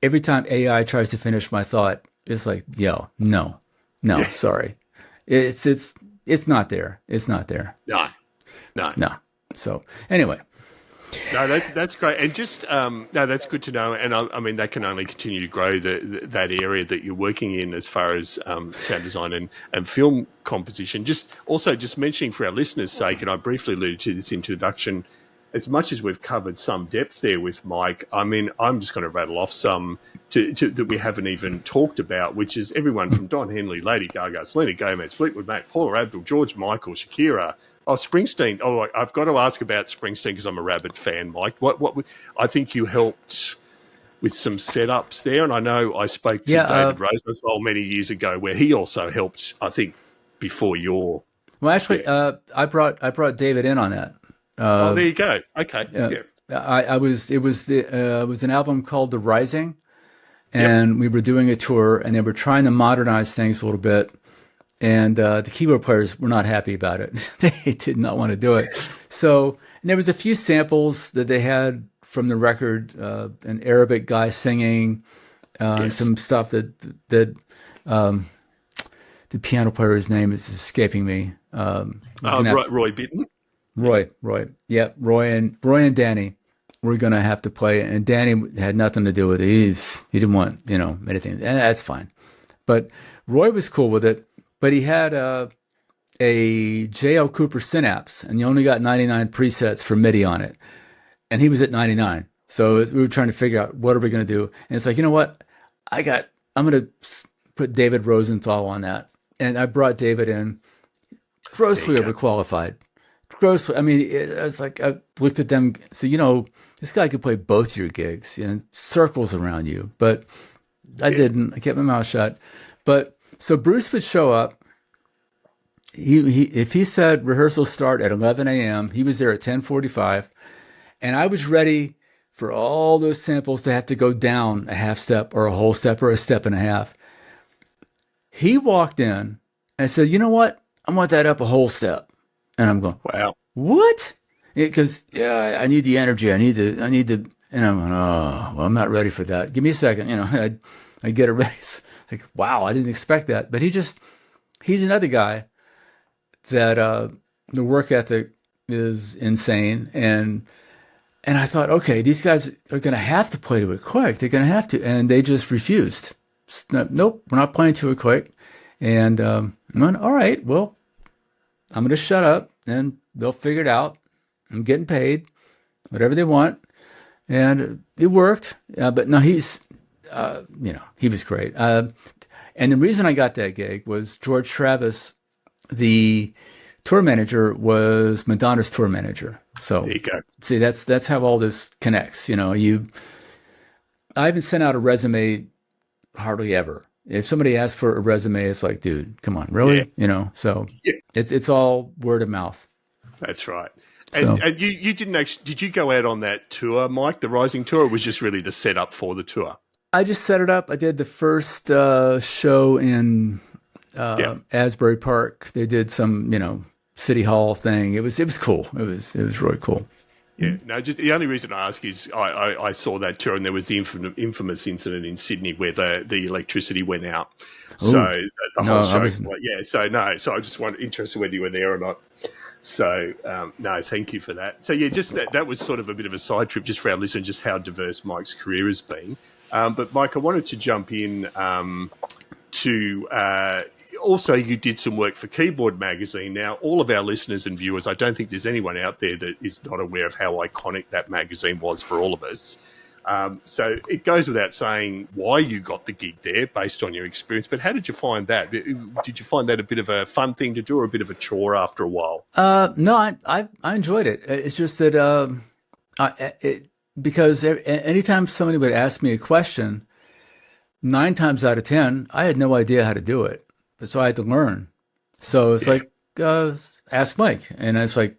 Every time AI tries to finish my thought, it's like, no, sorry, it's not there. It's not there. No. So anyway, No, that's great, and just no, that's good to know. And I mean, that can only continue to grow that area that you're working in as far as sound design and film composition. Just mentioning for our listeners' sake, and I briefly alluded to this introduction. As much as we've covered some depth there with Mike, I mean, I'm just going to rattle off some that we haven't even talked about, which is everyone from Don Henley, Lady Gaga, Selena Gomez, Fleetwood Mac, Paula Abdul, George Michael, Shakira. Oh, Springsteen. Oh, I've got to ask about Springsteen because I'm a rabid fan, Mike. I think you helped with some setups there, and I know I spoke to David Rosenthal many years ago where he also helped, I think, before your... Well, actually, I brought David in on that. There you go. Okay. It was an album called The Rising, and we were doing a tour, and they were trying to modernize things a little bit, and the keyboard players were not happy about it. They did not want to do it. So and there was a few samples that they had from the record, an Arabic guy singing, and some stuff that the piano player's name is escaping me. Roy Bitton. Roy. Yeah, Roy and Danny were going to have to play, and Danny had nothing to do with it. He didn't want, anything. And that's fine. But Roy was cool with it, but he had a J.L. Cooper Synapse, and you only got 99 presets for MIDI on it. And he was at 99. So we were trying to figure out, what are we going to do? And it's like, you know what? I'm going to put David Rosenthal on that. And I brought David in, grossly overqualified. I mean, I was like, I looked at them, so this guy could play both your gigs, circles around you. But I didn't. I kept my mouth shut. But so Bruce would show up. If he said rehearsals start at 11 a.m., he was there at 10:45, and I was ready for all those samples to have to go down a half step or a whole step or a step and a half. He walked in and said, "You know what? I want that up a whole step." And I'm going, wow, what? Because I need the energy. I need the, and I'm going, oh, well, I'm not ready for that. Give me a second. I get it ready. It's like, wow, I didn't expect that. But he's another guy that the work ethic is insane. And I thought, okay, these guys are going to have to play to it quick. They're going to have to. And they just refused. Nope, we're not playing to it quick. And I went, all right, well, I'm going to shut up and they'll figure it out. I'm getting paid, whatever they want. And it worked. But no, he was great. And the reason I got that gig was George Travis, the tour manager, was Madonna's tour manager. So there you go. See, that's how all this connects. I haven't sent out a resume hardly ever. If somebody asks for a resume, it's like, dude, come on, really? So it's all word of mouth. That's right. And you didn't actually, did you go out on that tour, Mike, the Rising tour, or was just really the setup for the tour? I just set it up. I did the first show in Asbury Park. They did some, city hall thing. It was cool. It was really cool. Yeah, no, just the only reason I ask is I saw that tour and there was the infamous incident in Sydney where the electricity went out. Ooh. So the whole show, so I just interested whether you were there or not. So, no, thank you for that. So, yeah, just that was sort of a bit of a side trip just for our listeners, just how diverse Mike's career has been. But, Mike, I wanted to jump in to also, you did some work for Keyboard Magazine. Now, all of our listeners and viewers, I don't think there's anyone out there that is not aware of how iconic that magazine was for all of us. So it goes without saying why you got the gig there based on your experience. But how did you find that? Did you find that a bit of a fun thing to do or a bit of a chore after a while? No, I enjoyed it. It's just that because anytime somebody would ask me a question, 9 times out of 10, I had no idea how to do it. So I had to learn. So it's like, ask Mike. And it's like,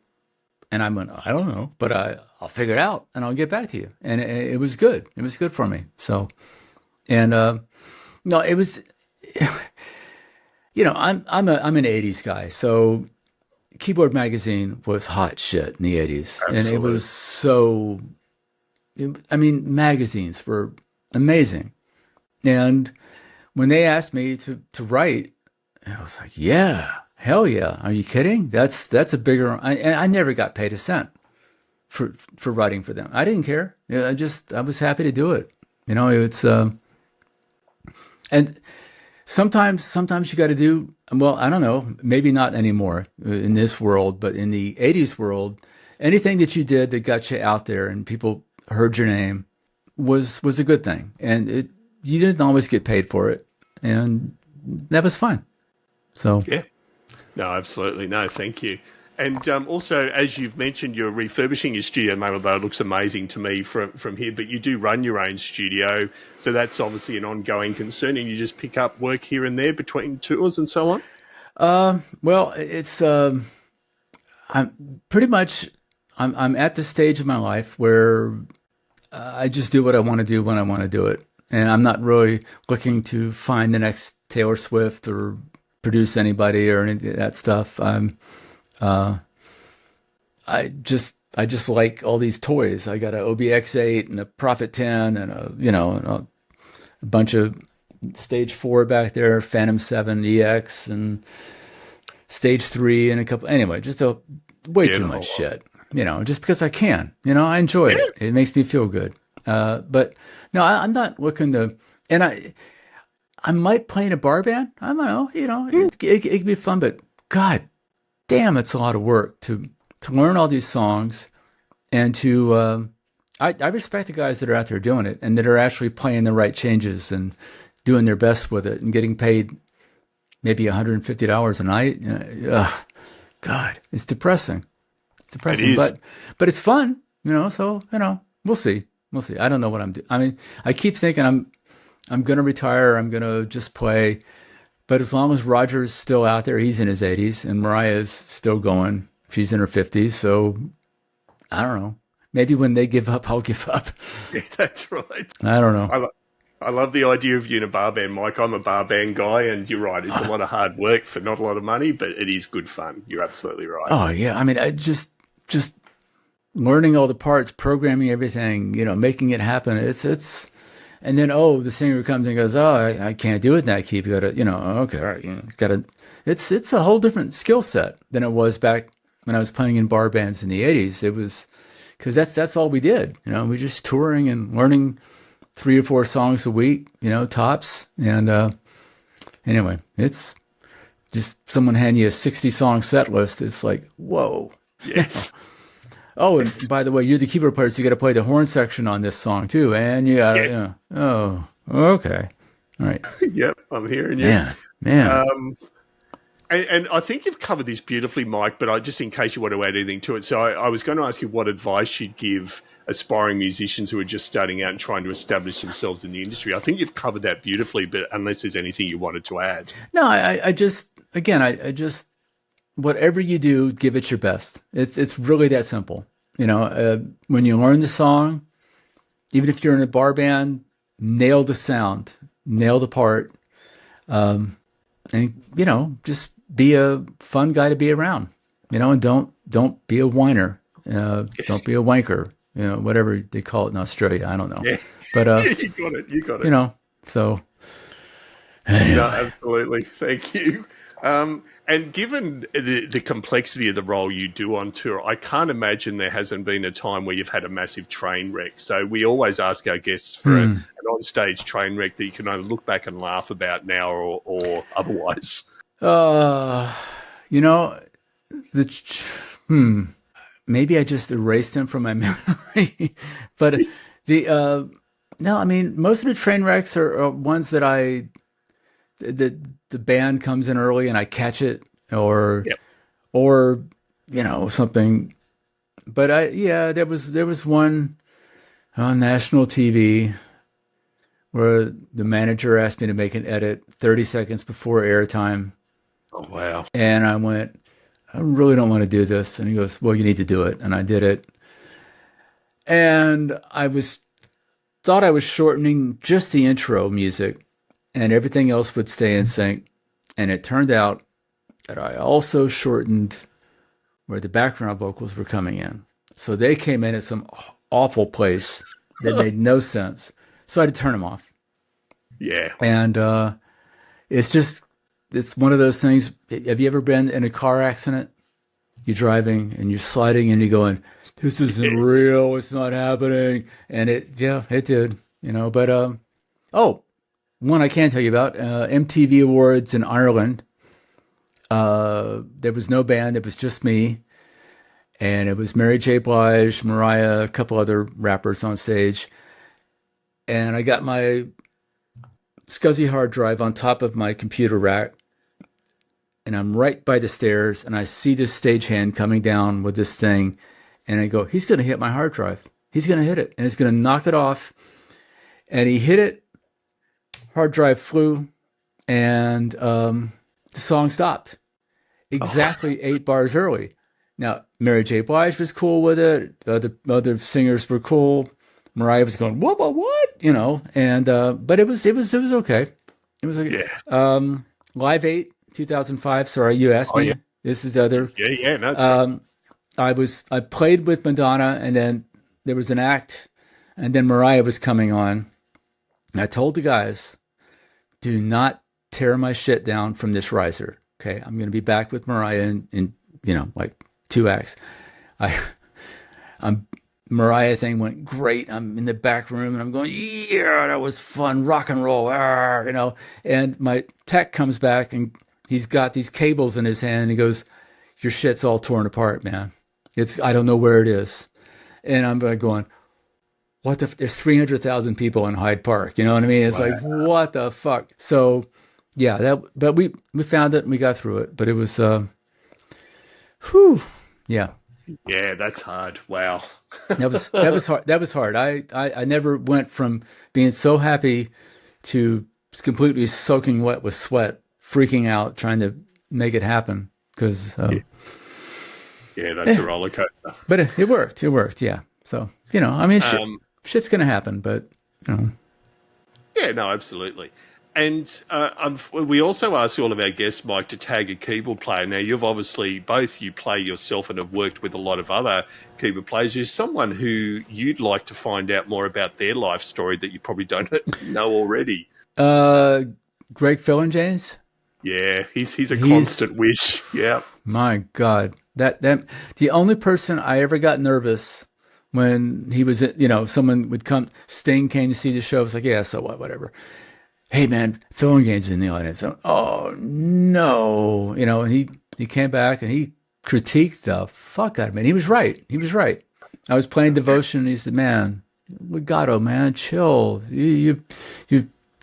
and I went, I don't know, but I'll figure it out and I'll get back to you. And it was good. It was good for me. So, and no, it was, I'm an 80s guy. So Keyboard Magazine was hot shit in the 80s. Absolutely. And it was so, magazines were amazing. And when they asked me to write, I was like, yeah, hell yeah. Are you kidding? That's a bigger, and I never got paid a cent. for writing for them. I didn't care. I was happy to do it. It's and sometimes you got to do, well, I don't know, maybe not anymore in this world, but in the 80s world, anything that you did that got you out there and people heard your name was a good thing. And you didn't always get paid for it. And that was fun. So yeah, no, absolutely. No, thank you. And also, as you've mentioned, you're refurbishing your studio, although it looks amazing to me from here, but you do run your own studio. So that's obviously an ongoing concern, and you just pick up work here and there between tours and so on? Well, it's I'm pretty much, I'm at the stage of my life where I just do what I want to do when I want to do it. And I'm not really looking to find the next Taylor Swift or produce anybody or any of that stuff. I just like all these toys. I got an OBX8 and a Prophet 10 and a bunch of Stage 4 back there, Phantom 7 EX and Stage 3 and a couple. Anyway, just way too much shit. Just because I can. I enjoy it. It makes me feel good. But no, I'm not looking to. And I might play in a bar band. I don't know. It could be fun, but God damn, it's a lot of work to learn all these songs and to. I respect the guys that are out there doing it and that are actually playing the right changes and doing their best with it and getting paid maybe $150 a night. God, it's depressing. It's depressing, but it's fun, so, we'll see. We'll see. I don't know what I'm doing. I mean, I keep thinking I'm going to retire. I'm going to just play. But as long as Roger's still out there, he's in his 80s, and Mariah's still going. She's in her 50s. So I don't know. Maybe when they give up, I'll give up. Yeah, that's right. I don't know. I love the idea of you in a bar band, Mike. I'm a bar band guy, and you're right. It's a lot of hard work for not a lot of money, but it is good fun. You're absolutely right. Oh, yeah. I mean, I just learning all the parts, programming everything, making it happen. It's, and then, the singer comes and goes, I can't do it in that key. You got to, okay, all right, got to, it's a whole different skill set than it was back when I was playing in bar bands in the 80s. It was, because that's all we did. We just touring and learning 3 or 4 songs a week, tops. And anyway, it's just someone hand you a 60-song set list. It's like, whoa. Yes. Oh, and by the way, you're the keyboard player, so you got to play the horn section on this song too. And you got to, oh, okay. All right. Yep, I'm hearing you. Man. And I think you've covered this beautifully, Mike, but just in case you want to add anything to it. So I was going to ask you what advice you'd give aspiring musicians who are just starting out and trying to establish themselves in the industry. I think you've covered that beautifully, but unless there's anything you wanted to add. No, I just, whatever you do, give it your best. It's really that simple. When you learn the song, even if you're in a bar band, nail the sound, nail the part, and just be a fun guy to be around. And don't be a whiner. Don't be a wanker. Whatever they call it in Australia, I don't know. Yeah. But you got it. So anyway. No, absolutely. Thank you. And given the complexity of the role you do on tour, I can't imagine there hasn't been a time where you've had a massive train wreck. So we always ask our guests for an on-stage train wreck that you can either look back and laugh about now or otherwise. Maybe I just erased them from my memory. But no, I mean, most of the train wrecks are ones that the band comes in early and I catch it or something. But there was one on national TV where the manager asked me to make an edit 30 seconds before airtime. Oh, wow. And I went, I really don't want to do this. And he goes, well, you need to do it. And I did it. And thought I was shortening just the intro music and everything else would stay in sync. And it turned out that I also shortened where the background vocals were coming in. So they came in at some awful place that made no sense. So I had to turn them off. Yeah. And it's one of those things. Have you ever been in a car accident? you're driving and you're sliding and you're going, this isn't real. It's not happening. And it did, but, one I can tell you about, MTV Awards in Ireland. There was no band. It was just me. And it was Mary J. Blige, Mariah, a couple other rappers on stage. And I got my SCSI hard drive on top of my computer rack. And I'm right by the stairs. And I see this stagehand coming down with this thing. And I go, he's going to hit my hard drive. He's going to hit it. And he's going to knock it off. And he hit it. Hard drive flew. And the song stopped. Exactly 8 bars early. Now, Mary J. Blige was cool with it. Other singers were cool. Mariah was going, what, and, but it was okay. It was okay. Yeah. Live 8, 2005. Sorry, you asked me. Yeah. This is the other. Yeah, no, it's I played with Madonna, and then there was an act, and then Mariah was coming on. And I told the guys, do not tear my shit down from this riser. Okay. I'm going to be back with Mariah in like 2 acts. Mariah thing went great. I'm in the back room and I'm going, yeah, that was fun. Rock and roll. And my tech comes back and he's got these cables in his hand and he goes, your shit's all torn apart, man. I don't know where it is. And I'm going, what there's 300,000 people in Hyde Park. You know what I mean? It's like, what the fuck? So yeah, but we found it and we got through it, but it was, yeah. Yeah, that's hard. Wow. that was hard. That was hard. I never went from being so happy to completely soaking wet with sweat, freaking out, trying to make it happen. Because that's a roller coaster. But it worked. It worked. Yeah. So shit's gonna happen. But Yeah. No. Absolutely. And we also ask all of our guests, Mike, to tag a keyboard player. Now, you've obviously, both you play yourself and have worked with a lot of other keyboard players. Is someone who you'd like to find out more about their life story that you probably don't know already? Greg Fillinjanes? Yeah, he's a constant wish. Yeah. My God. That the only person I ever got nervous when he was, someone would come, Sting came to see the show. I was like, yeah, so what, whatever. Hey man, Fillinjanes in the audience. Oh no, and he came back and he critiqued the fuck out of me. And he was right. I was playing Devotion and he said, man, legato, man, chill. You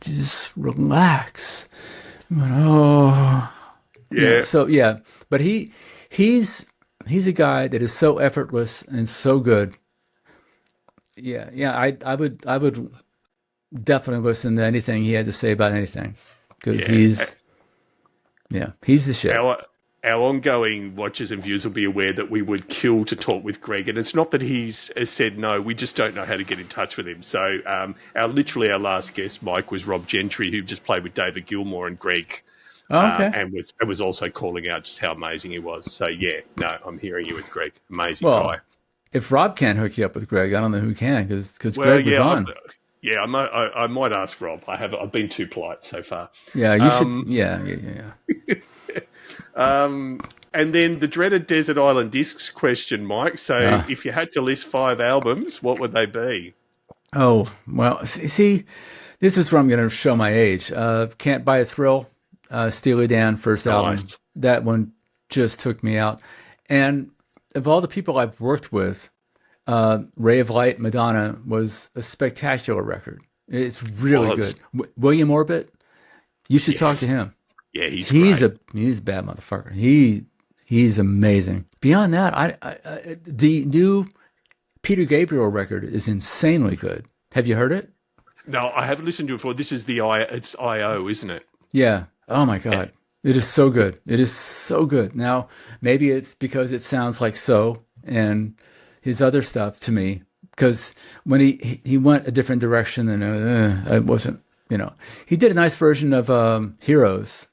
just relax. Oh yeah. So yeah, but he's a guy that is so effortless and so good. Yeah. I would definitely listen to anything he had to say about anything because he's the shit. Our ongoing watchers and viewers will be aware that we would kill to talk with Greg, and it's not that he's said no, we just don't know how to get in touch with him. So our last guest, Mike, was Rob Gentry, who just played with David Gilmour and Greg. And was also calling out just how amazing he was. So yeah, no, I'm hearing you with Greg. Amazing guy. If Rob can't hook you up with Greg, I don't know who can because Greg was on. Yeah, I might ask Rob. I've been too polite so far. Yeah, you should. Yeah. And then the dreaded Desert Island Discs question, Mike. So if you had to list 5 albums, what would they be? Oh, well, see, this is where I'm going to show my age. Can't Buy a Thrill, Steely Dan, first album. That one just took me out. And of all the people I've worked with, Ray of Light, Madonna was a spectacular record. It's really good. William Orbit, you should talk to him. Yeah, he's a bad motherfucker. He's amazing. Beyond that, the new Peter Gabriel record is insanely good. Have you heard it? No, I haven't listened to it before. This is it's I.O., isn't it? Yeah. Oh my God. It is so good. It is so good. Now, maybe it's because it sounds like and his other stuff to me, because when he went a different direction and it wasn't, he did a nice version of Heroes,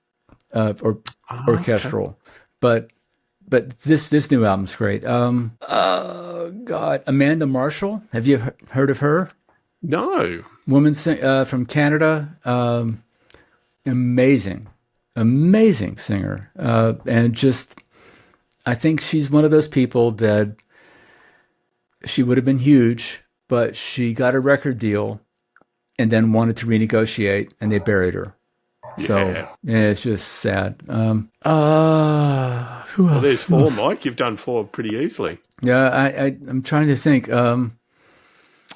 or orchestral, but this new album's great. Oh God, Amanda Marshall, have you heard of her? No. Woman from Canada, amazing singer, and just I think she's one of those people that she would have been huge, but she got a record deal and then wanted to renegotiate, and they buried her. So yeah, it's just sad. Who else? Well, there's four, Mike. You've done four pretty easily. Yeah, I'm trying to think.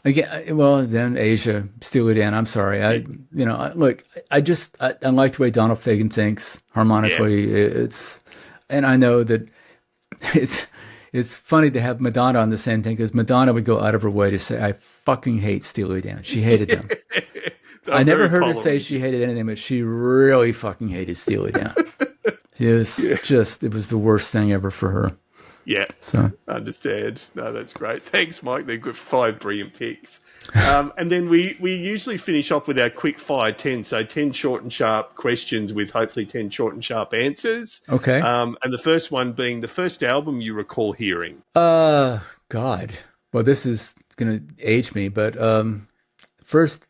Again, well, then Asia, Steely Dan. I'm sorry. Look, I like the way Donald Fagen thinks harmonically. Yeah. And I know that it's funny to have Madonna on the same thing, because Madonna would go out of her way to say, I fucking hate Steely Dan. She hated them. I never heard her say she hated anything, but she really fucking hated Steely Dan. It was the worst thing ever for her. Yeah, so understand. No, that's great. Thanks, Mike. They've got 5 brilliant picks. And then we usually finish off with our quick fire 10. So 10 short and sharp questions with hopefully 10 short and sharp answers. Okay. And the first one being the first album you recall hearing. God. Well, this is going to age me, but first,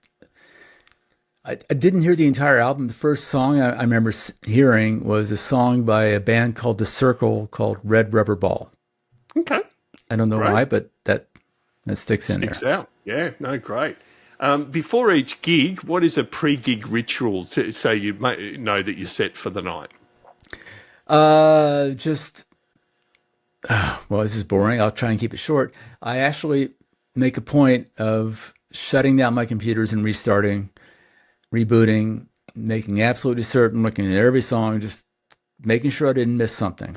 I didn't hear the entire album. The first song I remember hearing was a song by a band called The Circle called Red Rubber Ball. Okay. I don't know why, but that sticks in there. Sticks out. Yeah, no, great. Before each gig, what is a pre-gig ritual so you know that you're set for the night? Well, this is boring. I'll try and keep it short. I actually make a point of shutting down my computers and restarting, rebooting, making absolutely certain, looking at every song, just making sure I didn't miss something,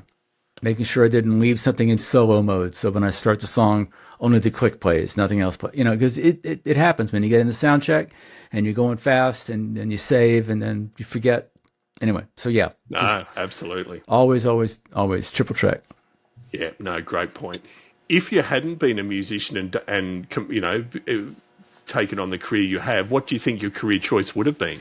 making sure I didn't leave something in solo mode. So when I start the song, only the click plays, nothing else plays. Because it happens when you get in the sound check and you're going fast and then you save and then you forget. Anyway, so yeah. No, absolutely. Always triple check. Yeah, no, great point. If you hadn't been a musician and taken on the career you have, what do you think your career choice would have been?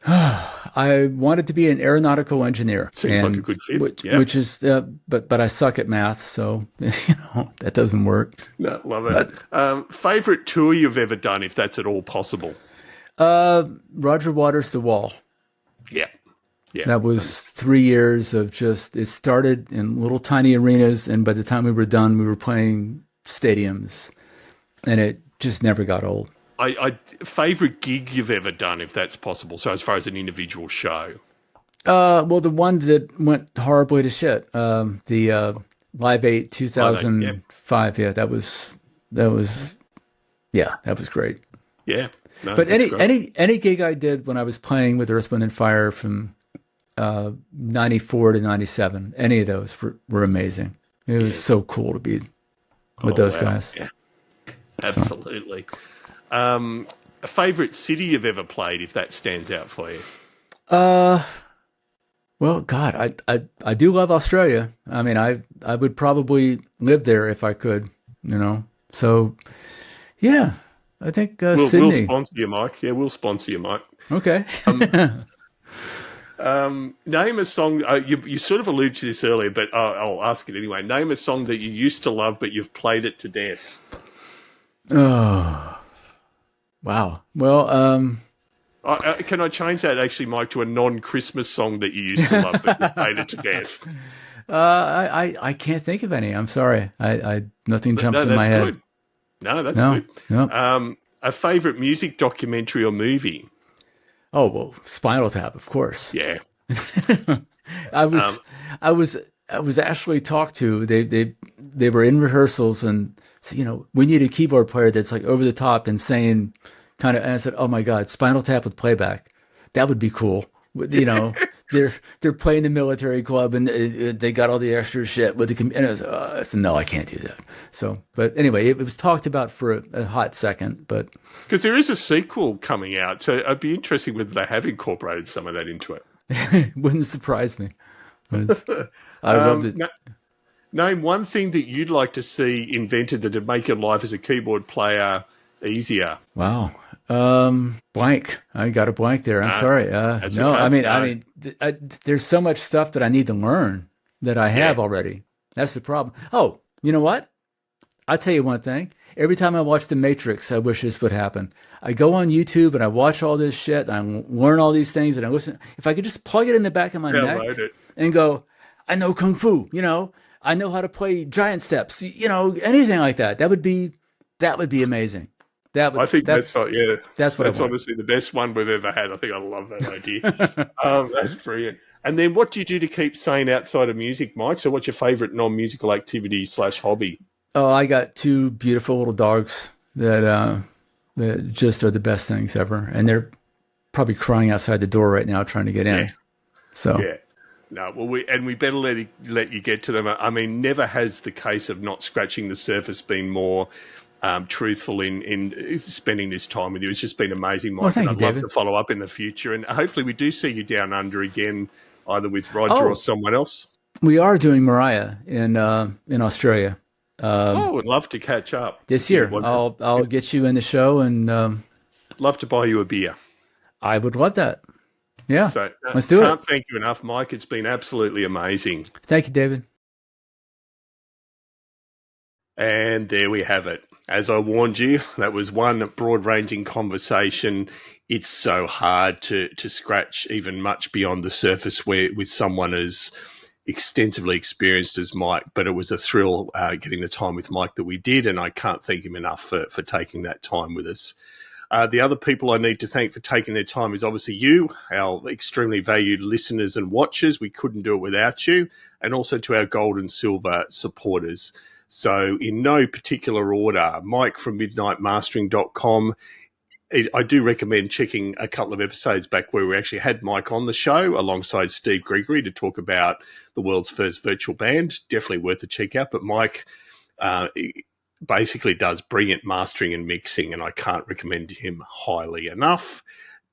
I wanted to be an aeronautical engineer. Seems like a good fit. Which is, but I suck at math, so that doesn't work. No, love it. Favorite tour you've ever done, if that's at all possible? Roger Waters' The Wall. Yeah. That was 3 years of it started in little tiny arenas, and by the time we were done, we were playing stadiums, and it just never got old. Favorite gig you've ever done, if that's possible. So as far as an individual show. Well, the one that went horribly to shit, the Live 8 2005. Yeah, that was great. Yeah. No, but any gig I did when I was playing with Earth, Wind and Fire from 94 to 97, any of those were amazing. It was so cool to be with those guys. Yeah. Absolutely. A favorite city you've ever played, if that stands out for you? Well, God, I do love Australia. I mean, I would probably live there if I could, So, yeah, I think Sydney. We'll sponsor you, Mike. Yeah, we'll sponsor you, Mike. Okay. Name a song. You sort of alluded to this earlier, but I'll ask it anyway. Name a song that you used to love, but you've played it to death. Oh, wow. Well, can I change that actually, Mike, to a non-Christmas song that you used to love, but you played it to death? I can't think of any. I'm sorry. Nothing jumps in my head. Good. No, that's good. No. A favorite music documentary or movie? Oh, well, Spinal Tap, of course. Yeah. I was actually talked to. They were in rehearsals and so, we need a keyboard player that's like over the top and saying kind of, and I said, oh my God, Spinal Tap with playback. That would be cool. They're playing the military club and they got all the extra shit with the, and I said, no, I can't do that. So, but anyway, it was talked about for a hot second, but. Because there is a sequel coming out. So it'd be interesting whether they have incorporated some of that into it. Wouldn't surprise me. I loved it. Name one thing that you'd like to see invented that would make your life as a keyboard player easier. Wow. Blank. I got a blank there. I'm sorry. No, okay. I mean, there's so much stuff that I need to learn that I have already. That's the problem. Oh, you know what? I'll tell you one thing. Every time I watch The Matrix, I wish this would happen. I go on YouTube and I watch all this shit. And I learn all these things and I listen. If I could just plug it in the back of my neck and go, I know kung fu, I know how to play giant steps, anything like that. That would be amazing. I think That's that's what I that's want. honestly the best one we've ever had. I think I love that idea. That's brilliant. And then what do you do to keep sane outside of music, Mike? So what's your favorite non-musical activity / hobby? Oh, I got two beautiful little dogs that just are the best things ever, and they're probably crying outside the door right now trying to get in. Yeah. So Yeah. No, well, we better let you get to them. I mean, never has the case of not scratching the surface been more truthful in spending this time with you. It's just been amazing, Mike. Well, thank and you, I'd love David. to follow up in the future. And hopefully we do see you down under again, either with Roger or someone else. We are doing Mariah in Australia I would love to catch up. this year. I'll get you in the show, and Love to buy you a beer. I would love that. Yeah, So let's do can't it. thank you enough, Mike. It's been absolutely amazing. Thank you, David. And there we have it. As I warned you, that was one broad-ranging conversation. It's so hard to scratch even much beyond the surface with someone as extensively experienced as Mike, but it was a thrill getting the time with Mike that we did, and I can't thank him enough for taking that time with us. The other people I need to thank for taking their time is obviously you, our extremely valued listeners and watchers. We couldn't do it without you, and also to our gold and silver supporters. So in no particular order, Mike from midnightmastering.com. I do recommend checking a couple of episodes back where we actually had Mike on the show alongside Steve Gregory to talk about the world's first virtual band. Definitely worth a check out. But Mike basically does brilliant mastering and mixing, and I can't recommend him highly enough.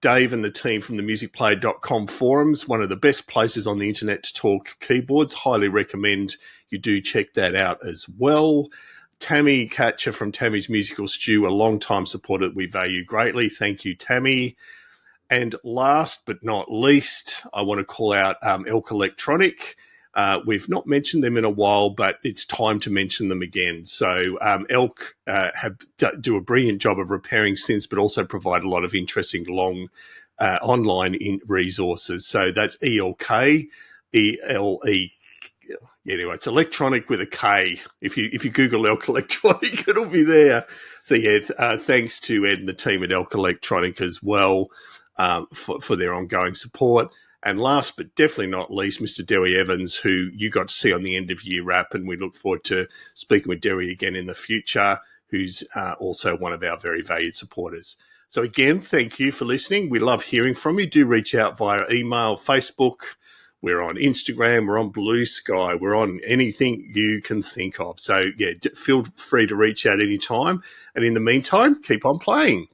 Dave and the team from the musicplayer.com forums, one of the best places on the internet to talk keyboards. Highly recommend you do check that out as well. Tammy Catcher from Tammy's Musical Stew, a long-time supporter that we value greatly. Thank you, Tammy. And last but not least, I want to call out Elk Electronic. We've not mentioned them in a while, but it's time to mention them again. So Elk do a brilliant job of repairing synths, but also provide a lot of interesting long online resources. So that's ELK, ELE. Anyway, it's electronic with a K. If you Google Elk Electronic, it'll be there. So yeah, thanks to Ed and the team at Elk Electronic as well for their ongoing support. And last but definitely not least, Mr. Derry Evans, who you got to see on the end of year wrap, and we look forward to speaking with Derry again in the future, who's also one of our very valued supporters. So again, thank you for listening. We love hearing from you. Do reach out via email, Facebook. We're on Instagram. We're on Blue Sky. We're on anything you can think of. So yeah, feel free to reach out anytime. And in the meantime, keep on playing.